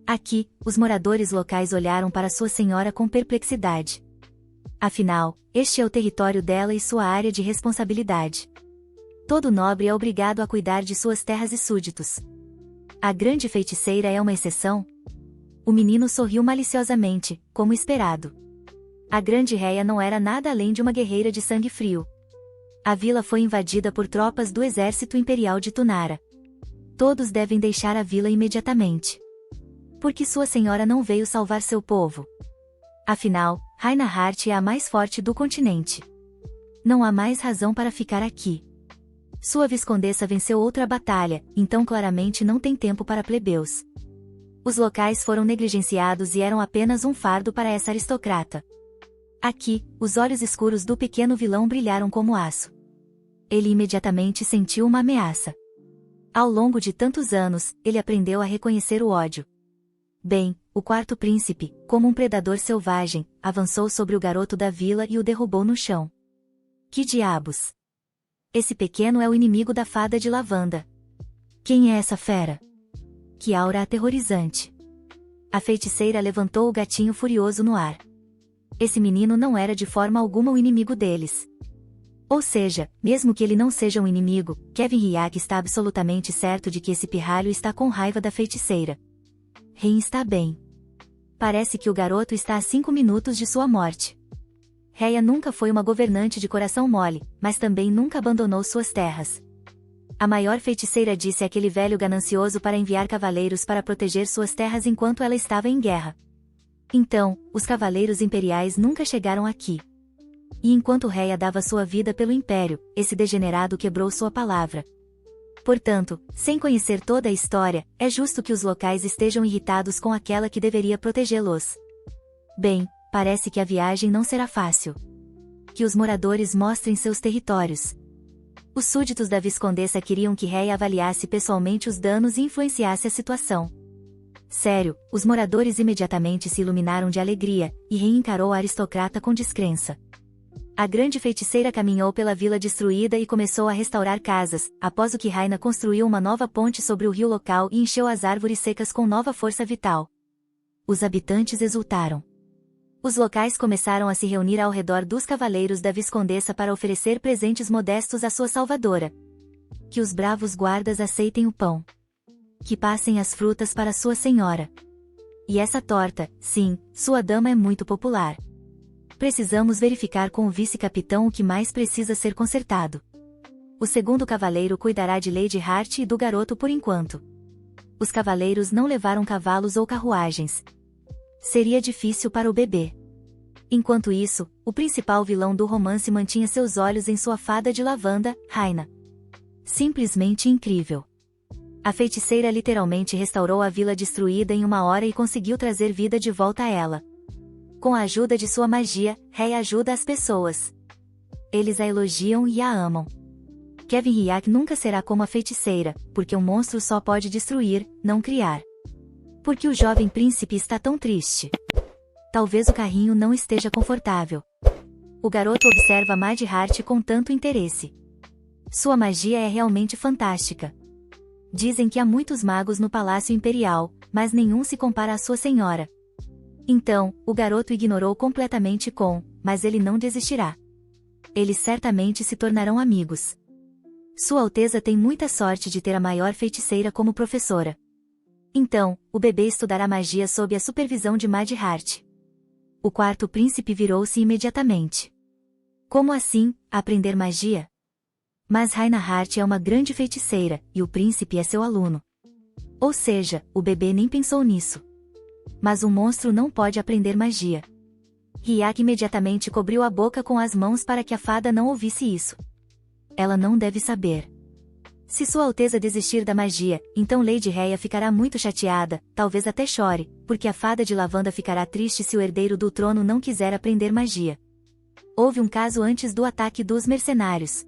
A: Aqui, os moradores locais olharam para sua senhora com perplexidade. Afinal, este é o território dela e sua área de responsabilidade. Todo nobre é obrigado a cuidar de suas terras e súditos. A grande feiticeira é uma exceção? O menino sorriu maliciosamente, como esperado. A grande Rhea não era nada além de uma guerreira de sangue frio. A vila foi invadida por tropas do exército imperial de Tunara. Todos devem deixar a vila imediatamente. Por que sua senhora não veio salvar seu povo? Afinal, Reinhardt é a mais forte do continente. Não há mais razão para ficar aqui. Sua viscondessa venceu outra batalha, então claramente não tem tempo para plebeus. Os locais foram negligenciados e eram apenas um fardo para essa aristocrata. Aqui, os olhos escuros do pequeno vilão brilharam como aço. Ele imediatamente sentiu uma ameaça. Ao longo de tantos anos, ele aprendeu a reconhecer o ódio. Bem, o 4º príncipe, como um predador selvagem, avançou sobre o garoto da vila e o derrubou no chão. Que diabos! Esse pequeno é o inimigo da fada de lavanda. Quem é essa fera? Que aura aterrorizante! A feiticeira levantou o gatinho furioso no ar. Esse menino não era de forma alguma o inimigo deles. Ou seja, mesmo que ele não seja um inimigo, Kevin Hyak está absolutamente certo de que esse pirralho está com raiva da feiticeira. Ren está bem. Parece que o garoto está a 5 minutos de sua morte. Rhea nunca foi uma governante de coração mole, mas também nunca abandonou suas terras. A maior feiticeira disse àquele velho ganancioso para enviar cavaleiros para proteger suas terras enquanto ela estava em guerra. Então, os cavaleiros imperiais nunca chegaram aqui. E enquanto Rhéia dava sua vida pelo império, esse degenerado quebrou sua palavra. Portanto, sem conhecer toda a história, é justo que os locais estejam irritados com aquela que deveria protegê-los. Bem, parece que a viagem não será fácil. Que os moradores mostrem seus territórios. Os súditos da viscondessa queriam que Rhéia avaliasse pessoalmente os danos e influenciasse a situação. Sério, os moradores imediatamente se iluminaram de alegria, e reencarou a aristocrata com descrença. A grande feiticeira caminhou pela vila destruída e começou a restaurar casas, após o que Raina construiu uma nova ponte sobre o rio local e encheu as árvores secas com nova força vital. Os habitantes exultaram. Os locais começaram a se reunir ao redor dos cavaleiros da viscondessa para oferecer presentes modestos à sua salvadora. Que os bravos guardas aceitem o pão. Que passem as frutas para sua senhora. E essa torta, sim, sua dama é muito popular. Precisamos verificar com o vice-capitão o que mais precisa ser consertado. O segundo cavaleiro cuidará de Lady Hart e do garoto por enquanto. Os cavaleiros não levaram cavalos ou carruagens. Seria difícil para o bebê. Enquanto isso, o principal vilão do romance mantinha seus olhos em sua fada de lavanda, Raina. Simplesmente incrível. A feiticeira literalmente restaurou a vila destruída em uma hora e conseguiu trazer vida de volta a ela. Com a ajuda de sua magia, Rhéia ajuda as pessoas. Eles a elogiam e a amam. Kevin Ryak nunca será como a feiticeira, porque um monstro só pode destruir, não criar. Porque o jovem príncipe está tão triste. Talvez o carrinho não esteja confortável. O garoto observa Mad Heart com tanto interesse. Sua magia é realmente fantástica. Dizem que há muitos magos no Palácio Imperial, mas nenhum se compara à sua senhora. Então, o garoto ignorou completamente mas ele não desistirá. Eles certamente se tornarão amigos. Sua Alteza tem muita sorte de ter a maior feiticeira como professora. Então, o bebê estudará magia sob a supervisão de Mad Heart. O quarto príncipe virou-se imediatamente. Como assim, aprender magia? Mas Raina Hart é uma grande feiticeira, e o príncipe é seu aluno. Ou seja, o bebê nem pensou nisso. Mas um monstro não pode aprender magia. Ryak imediatamente cobriu a boca com as mãos para que a fada não ouvisse isso. Ela não deve saber. Se Sua Alteza desistir da magia, então Lady Rhéia ficará muito chateada, talvez até chore, porque a fada de lavanda ficará triste se o herdeiro do trono não quiser aprender magia. Houve um caso antes do ataque dos mercenários.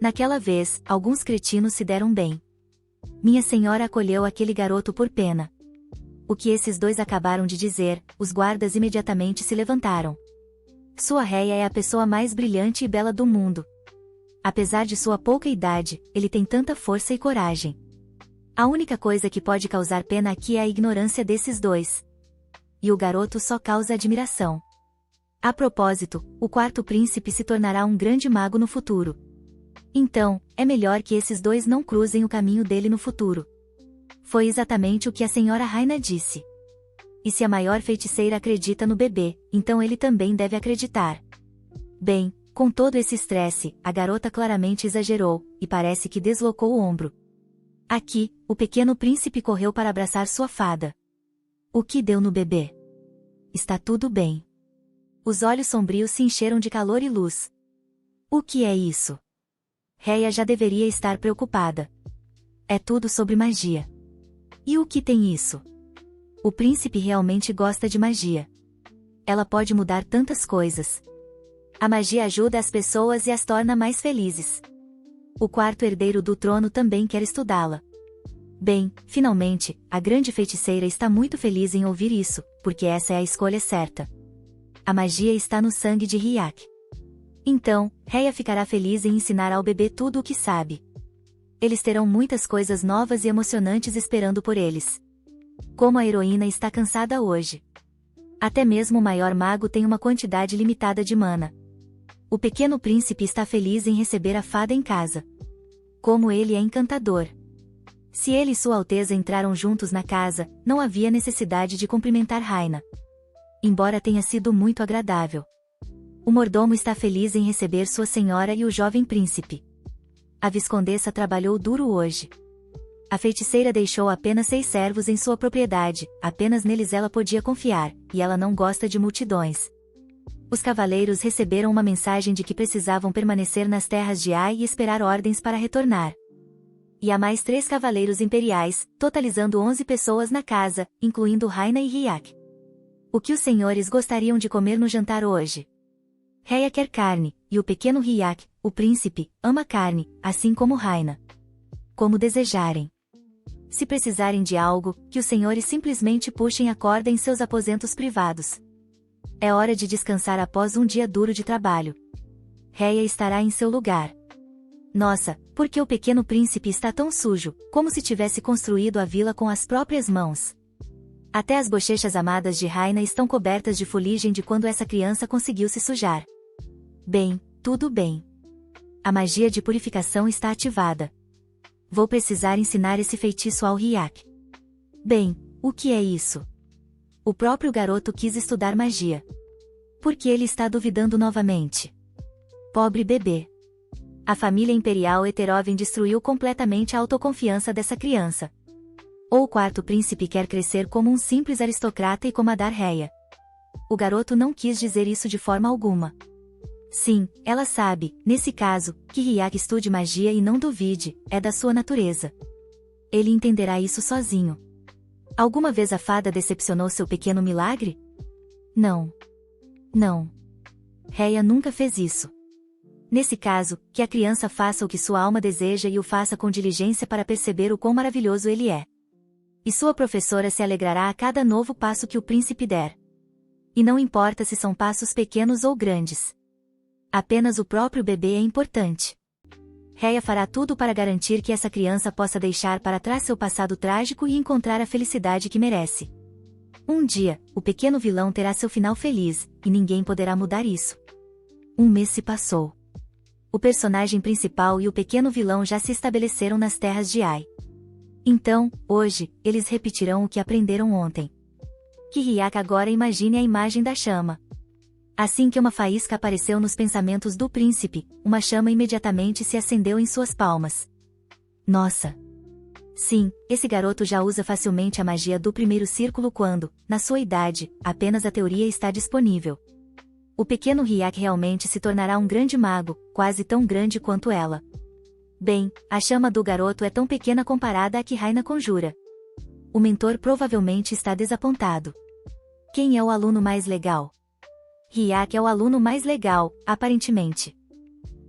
A: Naquela vez, alguns cretinos se deram bem. Minha senhora acolheu aquele garoto por pena. O que esses dois acabaram de dizer, os guardas imediatamente se levantaram. Sua Rhéia é a pessoa mais brilhante e bela do mundo. Apesar de sua pouca idade, ele tem tanta força e coragem. A única coisa que pode causar pena aqui é a ignorância desses dois. E o garoto só causa admiração. A propósito, o quarto príncipe se tornará um grande mago no futuro. Então, é melhor que esses dois não cruzem o caminho dele no futuro. Foi exatamente o que a senhora Raina disse. E se a maior feiticeira acredita no bebê, então ele também deve acreditar. Bem, com todo esse estresse, a garota claramente exagerou, e parece que deslocou o ombro. Aqui, o pequeno príncipe correu para abraçar sua fada. O que deu no bebê? Está tudo bem. Os olhos sombrios se encheram de calor e luz. O que é isso? Rhéia já deveria estar preocupada. É tudo sobre magia. E o que tem isso? O príncipe realmente gosta de magia. Ela pode mudar tantas coisas. A magia ajuda as pessoas e as torna mais felizes. O quarto herdeiro do trono também quer estudá-la. Bem, finalmente, a grande feiticeira está muito feliz em ouvir isso, porque essa é a escolha certa. A magia está no sangue de Ryak. Então, Rhéia ficará feliz em ensinar ao bebê tudo o que sabe. Eles terão muitas coisas novas e emocionantes esperando por eles. Como a heroína está cansada hoje. Até mesmo o maior mago tem uma quantidade limitada de mana. O pequeno príncipe está feliz em receber a fada em casa. Como ele é encantador. Se ele e Sua Alteza entraram juntos na casa, não havia necessidade de cumprimentar Raina. Embora tenha sido muito agradável. O mordomo está feliz em receber sua senhora e o jovem príncipe. A viscondessa trabalhou duro hoje. A feiticeira deixou apenas 6 servos em sua propriedade, apenas neles ela podia confiar, e ela não gosta de multidões. Os cavaleiros receberam uma mensagem de que precisavam permanecer nas terras de Ai e esperar ordens para retornar. E há mais 3 cavaleiros imperiais, totalizando 11 pessoas na casa, incluindo Raina e Hyak. O que os senhores gostariam de comer no jantar hoje? Rhea quer carne, e o pequeno Hyak, o príncipe, ama carne, assim como Raina. Como desejarem. Se precisarem de algo, que os senhores simplesmente puxem a corda em seus aposentos privados. É hora de descansar após um dia duro de trabalho. Rhea estará em seu lugar. Nossa, por que o pequeno príncipe está tão sujo, como se tivesse construído a vila com as próprias mãos? Até as bochechas amadas de Raina estão cobertas de fuligem de quando essa criança conseguiu se sujar. Bem, tudo bem. A magia de purificação está ativada. Vou precisar ensinar esse feitiço ao Hyak. Bem, o que é isso? O próprio garoto quis estudar magia. Por que ele está duvidando novamente? Pobre bebê. A família imperial Eteroven destruiu completamente a autoconfiança dessa criança. Ou o quarto príncipe quer crescer como um simples aristocrata e comandar Rhea. O garoto não quis dizer isso de forma alguma. Sim, ela sabe, nesse caso, que Hyak estude magia e não duvide, é da sua natureza. Ele entenderá isso sozinho. Alguma vez a fada decepcionou seu pequeno milagre? Não. Não. Rhea nunca fez isso. Nesse caso, que a criança faça o que sua alma deseja e o faça com diligência para perceber o quão maravilhoso ele é. E sua professora se alegrará a cada novo passo que o príncipe der. E não importa se são passos pequenos ou grandes. Apenas o próprio bebê é importante. Rhea fará tudo para garantir que essa criança possa deixar para trás seu passado trágico e encontrar a felicidade que merece. Um dia, o pequeno vilão terá seu final feliz, e ninguém poderá mudar isso. Um mês se passou. O personagem principal e o pequeno vilão já se estabeleceram nas terras de Ai. Então, hoje, eles repetirão o que aprenderam ontem. Que Hyak agora imagine a imagem da chama. Assim que uma faísca apareceu nos pensamentos do príncipe, uma chama imediatamente se acendeu em suas palmas. Nossa! Sim, esse garoto já usa facilmente a magia do primeiro círculo quando, na sua idade, apenas a teoria está disponível. O pequeno Hyak realmente se tornará um grande mago, quase tão grande quanto ela. Bem, a chama do garoto é tão pequena comparada à que Raina conjura. O mentor provavelmente está desapontado. Quem é o aluno mais legal? Hyak é o aluno mais legal, aparentemente.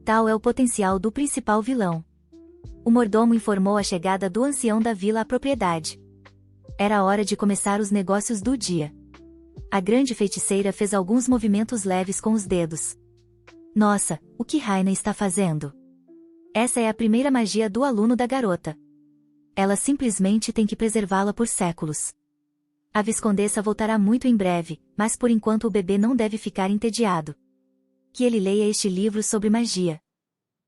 A: Tal é o potencial do principal vilão. O mordomo informou a chegada do ancião da vila à propriedade. Era hora de começar os negócios do dia. A grande feiticeira fez alguns movimentos leves com os dedos. Nossa, o que Raina está fazendo? Essa é a primeira magia do aluno da garota. Ela simplesmente tem que preservá-la por séculos. A viscondessa voltará muito em breve, mas por enquanto o bebê não deve ficar entediado. Que ele leia este livro sobre magia.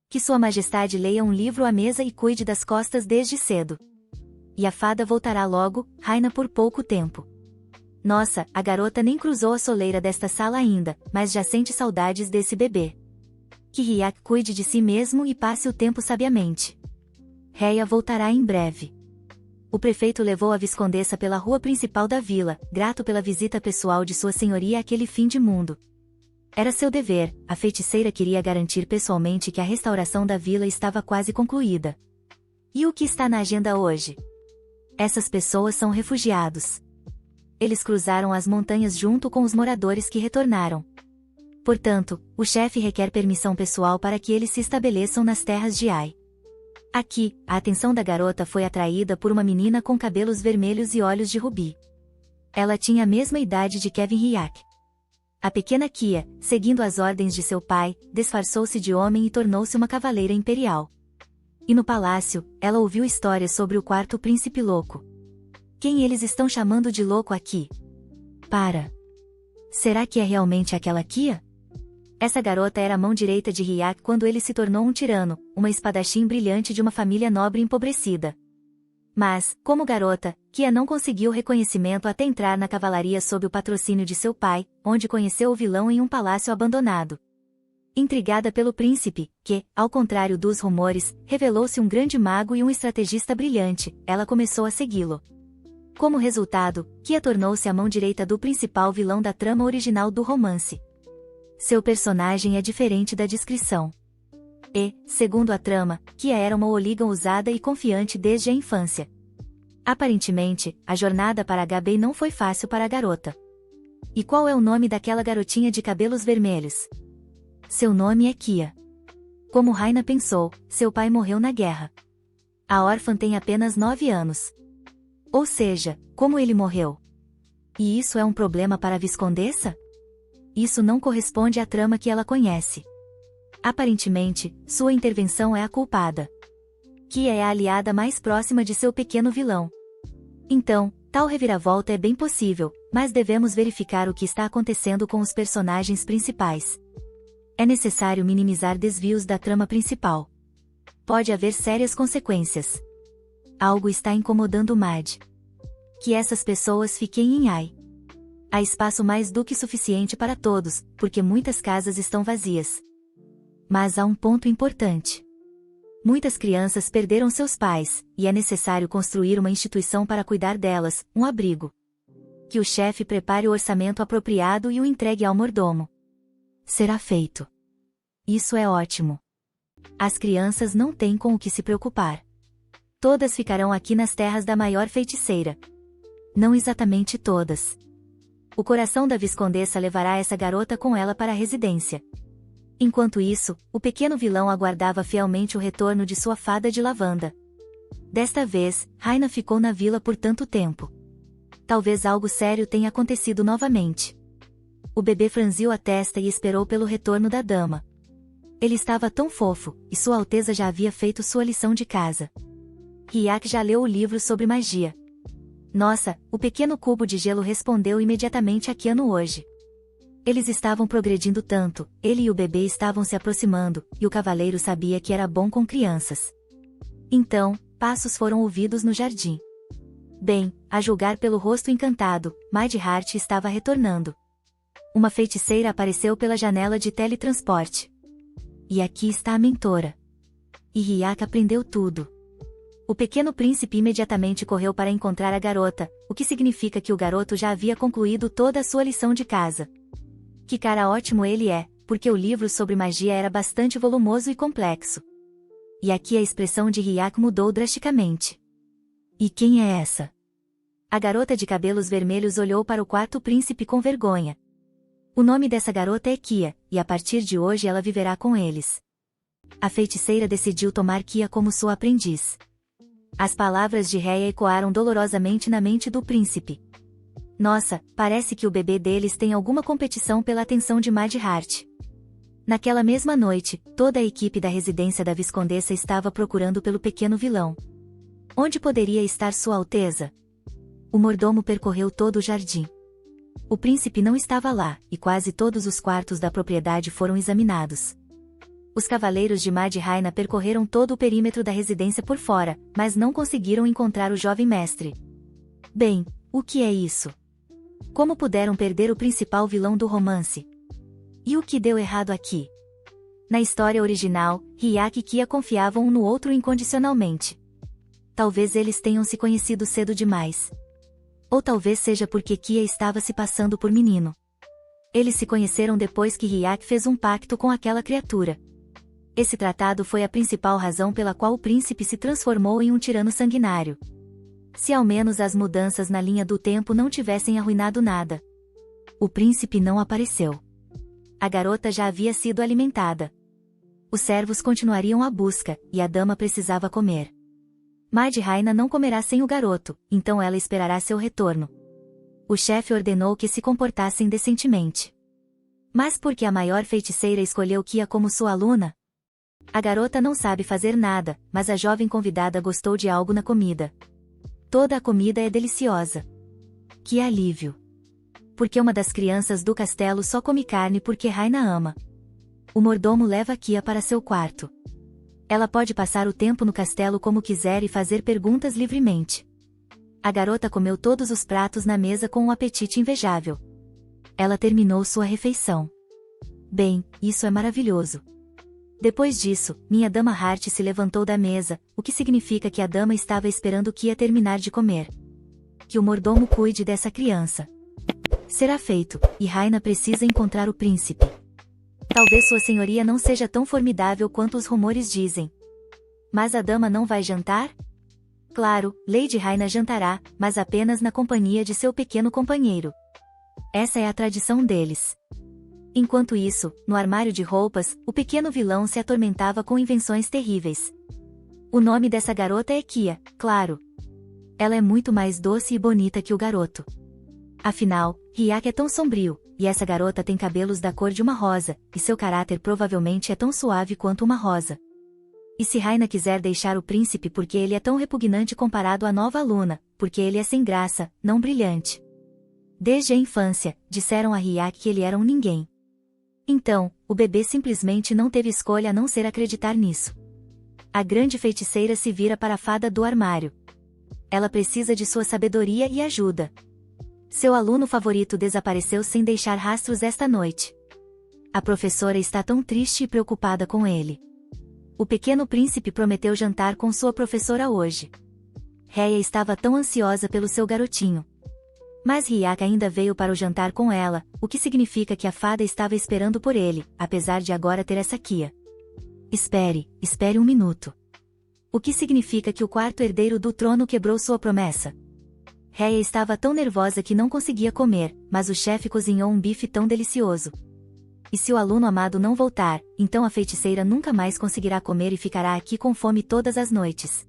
A: Que Sua Majestade leia um livro à mesa e cuide das costas desde cedo. E a fada voltará logo, Raina por pouco tempo. Nossa, a garota nem cruzou a soleira desta sala ainda, mas já sente saudades desse bebê. Que Hyak cuide de si mesmo e passe o tempo sabiamente. Rhea voltará em breve. O prefeito levou a viscondessa pela rua principal da vila, grato pela visita pessoal de sua senhoria àquele fim de mundo. Era seu dever, a feiticeira queria garantir pessoalmente que a restauração da vila estava quase concluída. E o que está na agenda hoje? Essas pessoas são refugiados. Eles cruzaram as montanhas junto com os moradores que retornaram. Portanto, o chefe requer permissão pessoal para que eles se estabeleçam nas terras de Ai. Aqui, a atenção da garota foi atraída por uma menina com cabelos vermelhos e olhos de rubi. Ela tinha a mesma idade de Kevin Hyak. A pequena Kia, seguindo as ordens de seu pai, disfarçou-se de homem e tornou-se uma cavaleira imperial. E no palácio, ela ouviu histórias sobre o quarto príncipe louco. Quem eles estão chamando de louco aqui? Para! Será que é realmente aquela Kia? Essa garota era a mão direita de Hyak quando ele se tornou um tirano, uma espadachim brilhante de uma família nobre empobrecida. Mas, como garota, Kia não conseguiu reconhecimento até entrar na cavalaria sob o patrocínio de seu pai, onde conheceu o vilão em um palácio abandonado. Intrigada pelo príncipe, que, ao contrário dos rumores, revelou-se um grande mago e um estrategista brilhante, ela começou a segui-lo. Como resultado, Kia tornou-se a mão direita do principal vilão da trama original do romance. Seu personagem é diferente da descrição. E, segundo a trama, Kia era uma Oligan usada e confiante desde a infância. Aparentemente, a jornada para HB não foi fácil para a garota. E qual é o nome daquela garotinha de cabelos vermelhos? Seu nome é Kia. Como Raina pensou, seu pai morreu na guerra. A órfã tem apenas 9 anos. Ou seja, como ele morreu? E isso é um problema para a Viscondessa? Isso não corresponde à trama que ela conhece. Aparentemente, sua intervenção é a culpada. Kia é a aliada mais próxima de seu pequeno vilão. Então, tal reviravolta é bem possível, mas devemos verificar o que está acontecendo com os personagens principais. É necessário minimizar desvios da trama principal. Pode haver sérias consequências. Algo está incomodando Mad. Que essas pessoas fiquem em Ai. Há espaço mais do que suficiente para todos, porque muitas casas estão vazias. Mas há um ponto importante. Muitas crianças perderam seus pais, e é necessário construir uma instituição para cuidar delas, um abrigo. Que o chefe prepare o orçamento apropriado e o entregue ao mordomo. Será feito. Isso é ótimo. As crianças não têm com o que se preocupar. Todas ficarão aqui nas terras da maior feiticeira. Não exatamente todas. O coração da Viscondessa levará essa garota com ela para a residência. Enquanto isso, o pequeno vilão aguardava fielmente o retorno de sua fada de lavanda. Desta vez, Raina ficou na vila por tanto tempo. Talvez algo sério tenha acontecido novamente. O bebê franziu a testa e esperou pelo retorno da dama. Ele estava tão fofo, e Sua Alteza já havia feito sua lição de casa. Hyak já leu o livro sobre magia. Nossa, o pequeno cubo de gelo respondeu imediatamente a Keanu hoje. Eles estavam progredindo tanto, ele e o bebê estavam se aproximando, e o cavaleiro sabia que era bom com crianças. Então, passos foram ouvidos no jardim. Bem, a julgar pelo rosto encantado, Maidhart estava retornando. Uma feiticeira apareceu pela janela de teletransporte. E aqui está a mentora. E Hyak aprendeu tudo. O pequeno príncipe imediatamente correu para encontrar a garota, o que significa que o garoto já havia concluído toda a sua lição de casa. Que cara ótimo ele é, porque o livro sobre magia era bastante volumoso e complexo. E aqui a expressão de Hyak mudou drasticamente. E quem é essa? A garota de cabelos vermelhos olhou para o quarto príncipe com vergonha. O nome dessa garota é Kia, e a partir de hoje ela viverá com eles. A feiticeira decidiu tomar Kia como sua aprendiz. As palavras de Rhea ecoaram dolorosamente na mente do príncipe. Nossa, parece que o bebê deles tem alguma competição pela atenção de Maidhart. Naquela mesma noite, toda a equipe da residência da Viscondessa estava procurando pelo pequeno vilão. Onde poderia estar Sua Alteza? O mordomo percorreu todo o jardim. O príncipe não estava lá, e quase todos os quartos da propriedade foram examinados. Os cavaleiros de Mad Raina percorreram todo o perímetro da residência por fora, mas não conseguiram encontrar o jovem mestre. Bem, o que é isso? Como puderam perder o principal vilão do romance? E o que deu errado aqui? Na história original, Hyak e Kia confiavam um no outro incondicionalmente. Talvez eles tenham se conhecido cedo demais. Ou talvez seja porque Kia estava se passando por menino. Eles se conheceram depois que Hyak fez um pacto com aquela criatura. Esse tratado foi a principal razão pela qual o príncipe se transformou em um tirano sanguinário. Se ao menos as mudanças na linha do tempo não tivessem arruinado nada. O príncipe não apareceu. A garota já havia sido alimentada. Os servos continuariam a busca, e a dama precisava comer. Mad Raina não comerá sem o garoto, então ela esperará seu retorno. O chefe ordenou que se comportassem decentemente. Mas por que a maior feiticeira escolheu Kia como sua aluna? A garota não sabe fazer nada, mas a jovem convidada gostou de algo na comida. Toda a comida é deliciosa. Que alívio! Porque uma das crianças do castelo só come carne porque Raina ama. O mordomo leva Kia para seu quarto. Ela pode passar o tempo no castelo como quiser e fazer perguntas livremente. A garota comeu todos os pratos na mesa com um apetite invejável. Ela terminou sua refeição. Bem, isso é maravilhoso. Depois disso, minha dama Hart se levantou da mesa, o que significa que a dama estava esperando que ia terminar de comer. Que o mordomo cuide dessa criança. Será feito, e Raina precisa encontrar o príncipe. Talvez sua senhoria não seja tão formidável quanto os rumores dizem. Mas a dama não vai jantar? Claro, Lady Raina jantará, mas apenas na companhia de seu pequeno companheiro. Essa é a tradição deles. Enquanto isso, no armário de roupas, o pequeno vilão se atormentava com invenções terríveis. O nome dessa garota é Kia, claro. Ela é muito mais doce e bonita que o garoto. Afinal, Hyak é tão sombrio, e essa garota tem cabelos da cor de uma rosa, e seu caráter provavelmente é tão suave quanto uma rosa. E se Raina quiser deixar o príncipe porque ele é tão repugnante comparado à nova aluna, porque ele é sem graça, não brilhante. Desde a infância, disseram a Hyak que ele era um ninguém. Então, o bebê simplesmente não teve escolha a não ser acreditar nisso. A grande feiticeira se vira para a fada do armário. Ela precisa de sua sabedoria e ajuda. Seu aluno favorito desapareceu sem deixar rastros esta noite. A professora está tão triste e preocupada com ele. O pequeno príncipe prometeu jantar com sua professora hoje. Rhea estava tão ansiosa pelo seu garotinho. Mas Hyak ainda veio para o jantar com ela, o que significa que a fada estava esperando por ele, apesar de agora ter essa Kia. Espere um minuto. O que significa que o quarto herdeiro do trono quebrou sua promessa? Rhea estava tão nervosa que não conseguia comer, mas o chefe cozinhou um bife tão delicioso. E se o aluno amado não voltar, então a feiticeira nunca mais conseguirá comer e ficará aqui com fome todas as noites.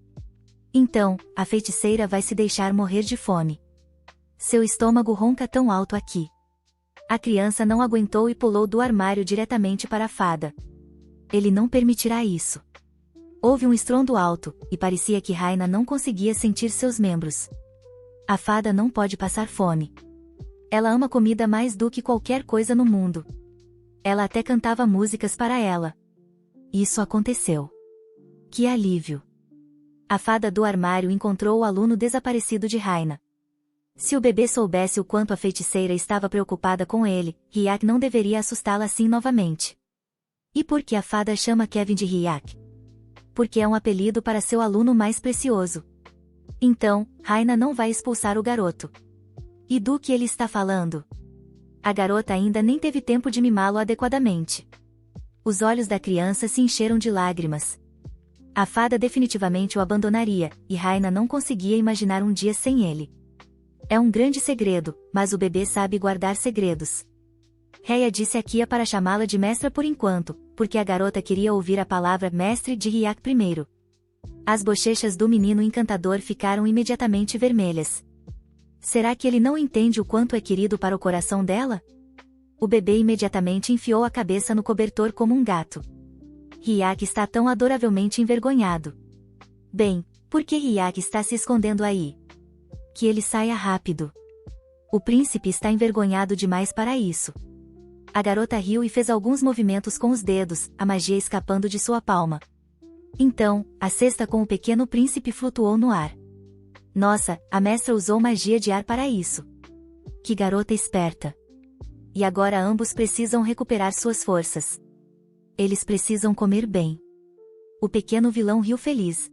A: Então, a feiticeira vai se deixar morrer de fome. Seu estômago ronca tão alto aqui. A criança não aguentou e pulou do armário diretamente para a fada. Ele não permitirá isso. Houve um estrondo alto, e parecia que Raina não conseguia sentir seus membros. A fada não pode passar fome. Ela ama comida mais do que qualquer coisa no mundo. Ela até cantava músicas para ela. Isso aconteceu. Que alívio! A fada do armário encontrou o aluno desaparecido de Raina. Se o bebê soubesse o quanto a feiticeira estava preocupada com ele, Hyak não deveria assustá-la assim novamente. E por que a fada chama Kevin de Hyak? Porque é um apelido para seu aluno mais precioso. Então, Raina não vai expulsar o garoto. E do que ele está falando? A garota ainda nem teve tempo de mimá-lo adequadamente. Os olhos da criança se encheram de lágrimas. A fada definitivamente o abandonaria, e Raina não conseguia imaginar um dia sem ele. É um grande segredo, mas o bebê sabe guardar segredos. Rhea disse a Kia para chamá-la de mestra por enquanto, porque a garota queria ouvir a palavra mestre de Hyak primeiro. As bochechas do menino encantador ficaram imediatamente vermelhas. Será que ele não entende o quanto é querido para o coração dela? O bebê imediatamente enfiou a cabeça no cobertor como um gato. Hyak está tão adoravelmente envergonhado. Bem, por que Hyak está se escondendo aí? Que ele saia rápido. O príncipe está envergonhado demais para isso. A garota riu e fez alguns movimentos com os dedos, a magia escapando de sua palma. Então, a cesta com o pequeno príncipe flutuou no ar. Nossa, a mestra usou magia de ar para isso. Que garota esperta. E agora ambos precisam recuperar suas forças. Eles precisam comer bem. O pequeno vilão riu feliz.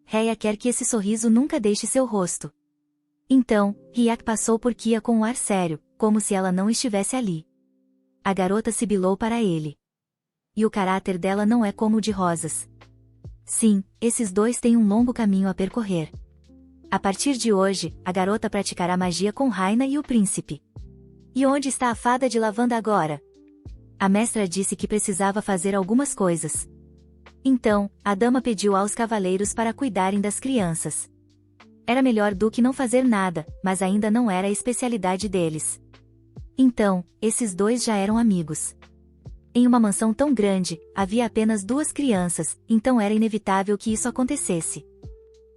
A: Rhea quer que esse sorriso nunca deixe seu rosto. Então, Hyak passou por Kia com um ar sério, como se ela não estivesse ali. A garota sibilou para ele. E o caráter dela não é como o de Rosas. Sim, esses dois têm um longo caminho a percorrer. A partir de hoje, a garota praticará magia com Raina e o príncipe. E onde está a fada de lavanda agora? A mestra disse que precisava fazer algumas coisas. Então, a dama pediu aos cavaleiros para cuidarem das crianças. Era melhor do que não fazer nada, mas ainda não era a especialidade deles. Então, esses dois já eram amigos. Em uma mansão tão grande, havia apenas 2 crianças, então era inevitável que isso acontecesse.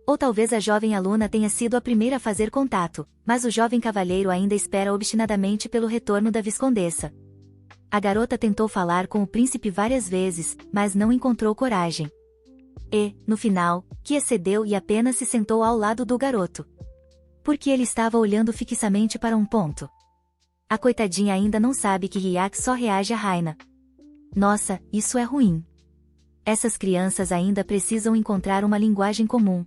A: Ou talvez a jovem aluna tenha sido a primeira a fazer contato, mas o jovem cavalheiro ainda espera obstinadamente pelo retorno da viscondessa. A garota tentou falar com o príncipe várias vezes, mas não encontrou coragem. E, no final, Kia cedeu e apenas se sentou ao lado do garoto. Porque ele estava olhando fixamente para um ponto. A coitadinha ainda não sabe que Hyak só reage a Raina. Nossa, isso é ruim. Essas crianças ainda precisam encontrar uma linguagem comum.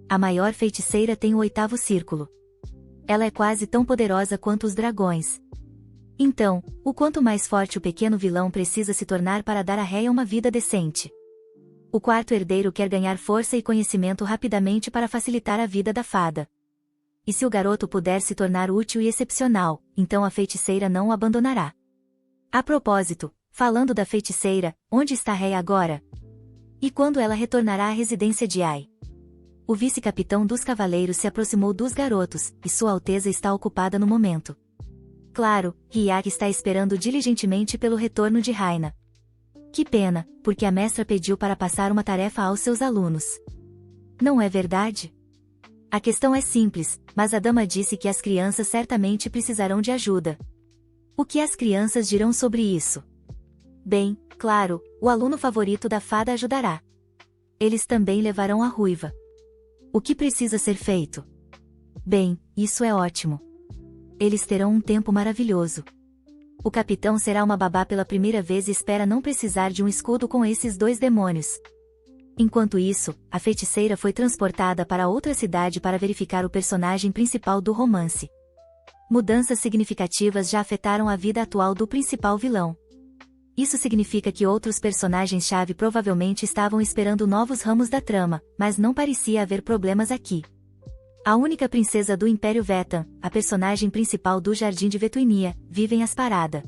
A: A maior feiticeira tem o 8º círculo. Ela é quase tão poderosa quanto os dragões. Então, o quanto mais forte o pequeno vilão precisa se tornar para dar a Rhea uma vida decente. O 4º herdeiro quer ganhar força e conhecimento rapidamente para facilitar a vida da fada. E se o garoto puder se tornar útil e excepcional, então a feiticeira não o abandonará. A propósito, falando da feiticeira, onde está Rhea agora? E quando ela retornará à residência de Ai? O vice-capitão dos cavaleiros se aproximou dos garotos, e Sua Alteza está ocupada no momento. Claro, Hyak está esperando diligentemente pelo retorno de Raina. Que pena, porque a mestra pediu para passar uma tarefa aos seus alunos. Não é verdade? A questão é simples, mas a dama disse que as crianças certamente precisarão de ajuda. O que as crianças dirão sobre isso? Bem, claro, o aluno favorito da fada ajudará. Eles também levarão a ruiva. O que precisa ser feito? Bem, isso é ótimo. Eles terão um tempo maravilhoso. O capitão será uma babá pela primeira vez e espera não precisar de um escudo com esses 2 demônios. Enquanto isso, a feiticeira foi transportada para outra cidade para verificar o personagem principal do romance. Mudanças significativas já afetaram a vida atual do principal vilão. Isso significa que outros personagens-chave provavelmente estavam esperando novos ramos da trama, mas não parecia haver problemas aqui. A única princesa do Império Vetan, a personagem principal do Jardim de Vetuinia, vive em Asparada.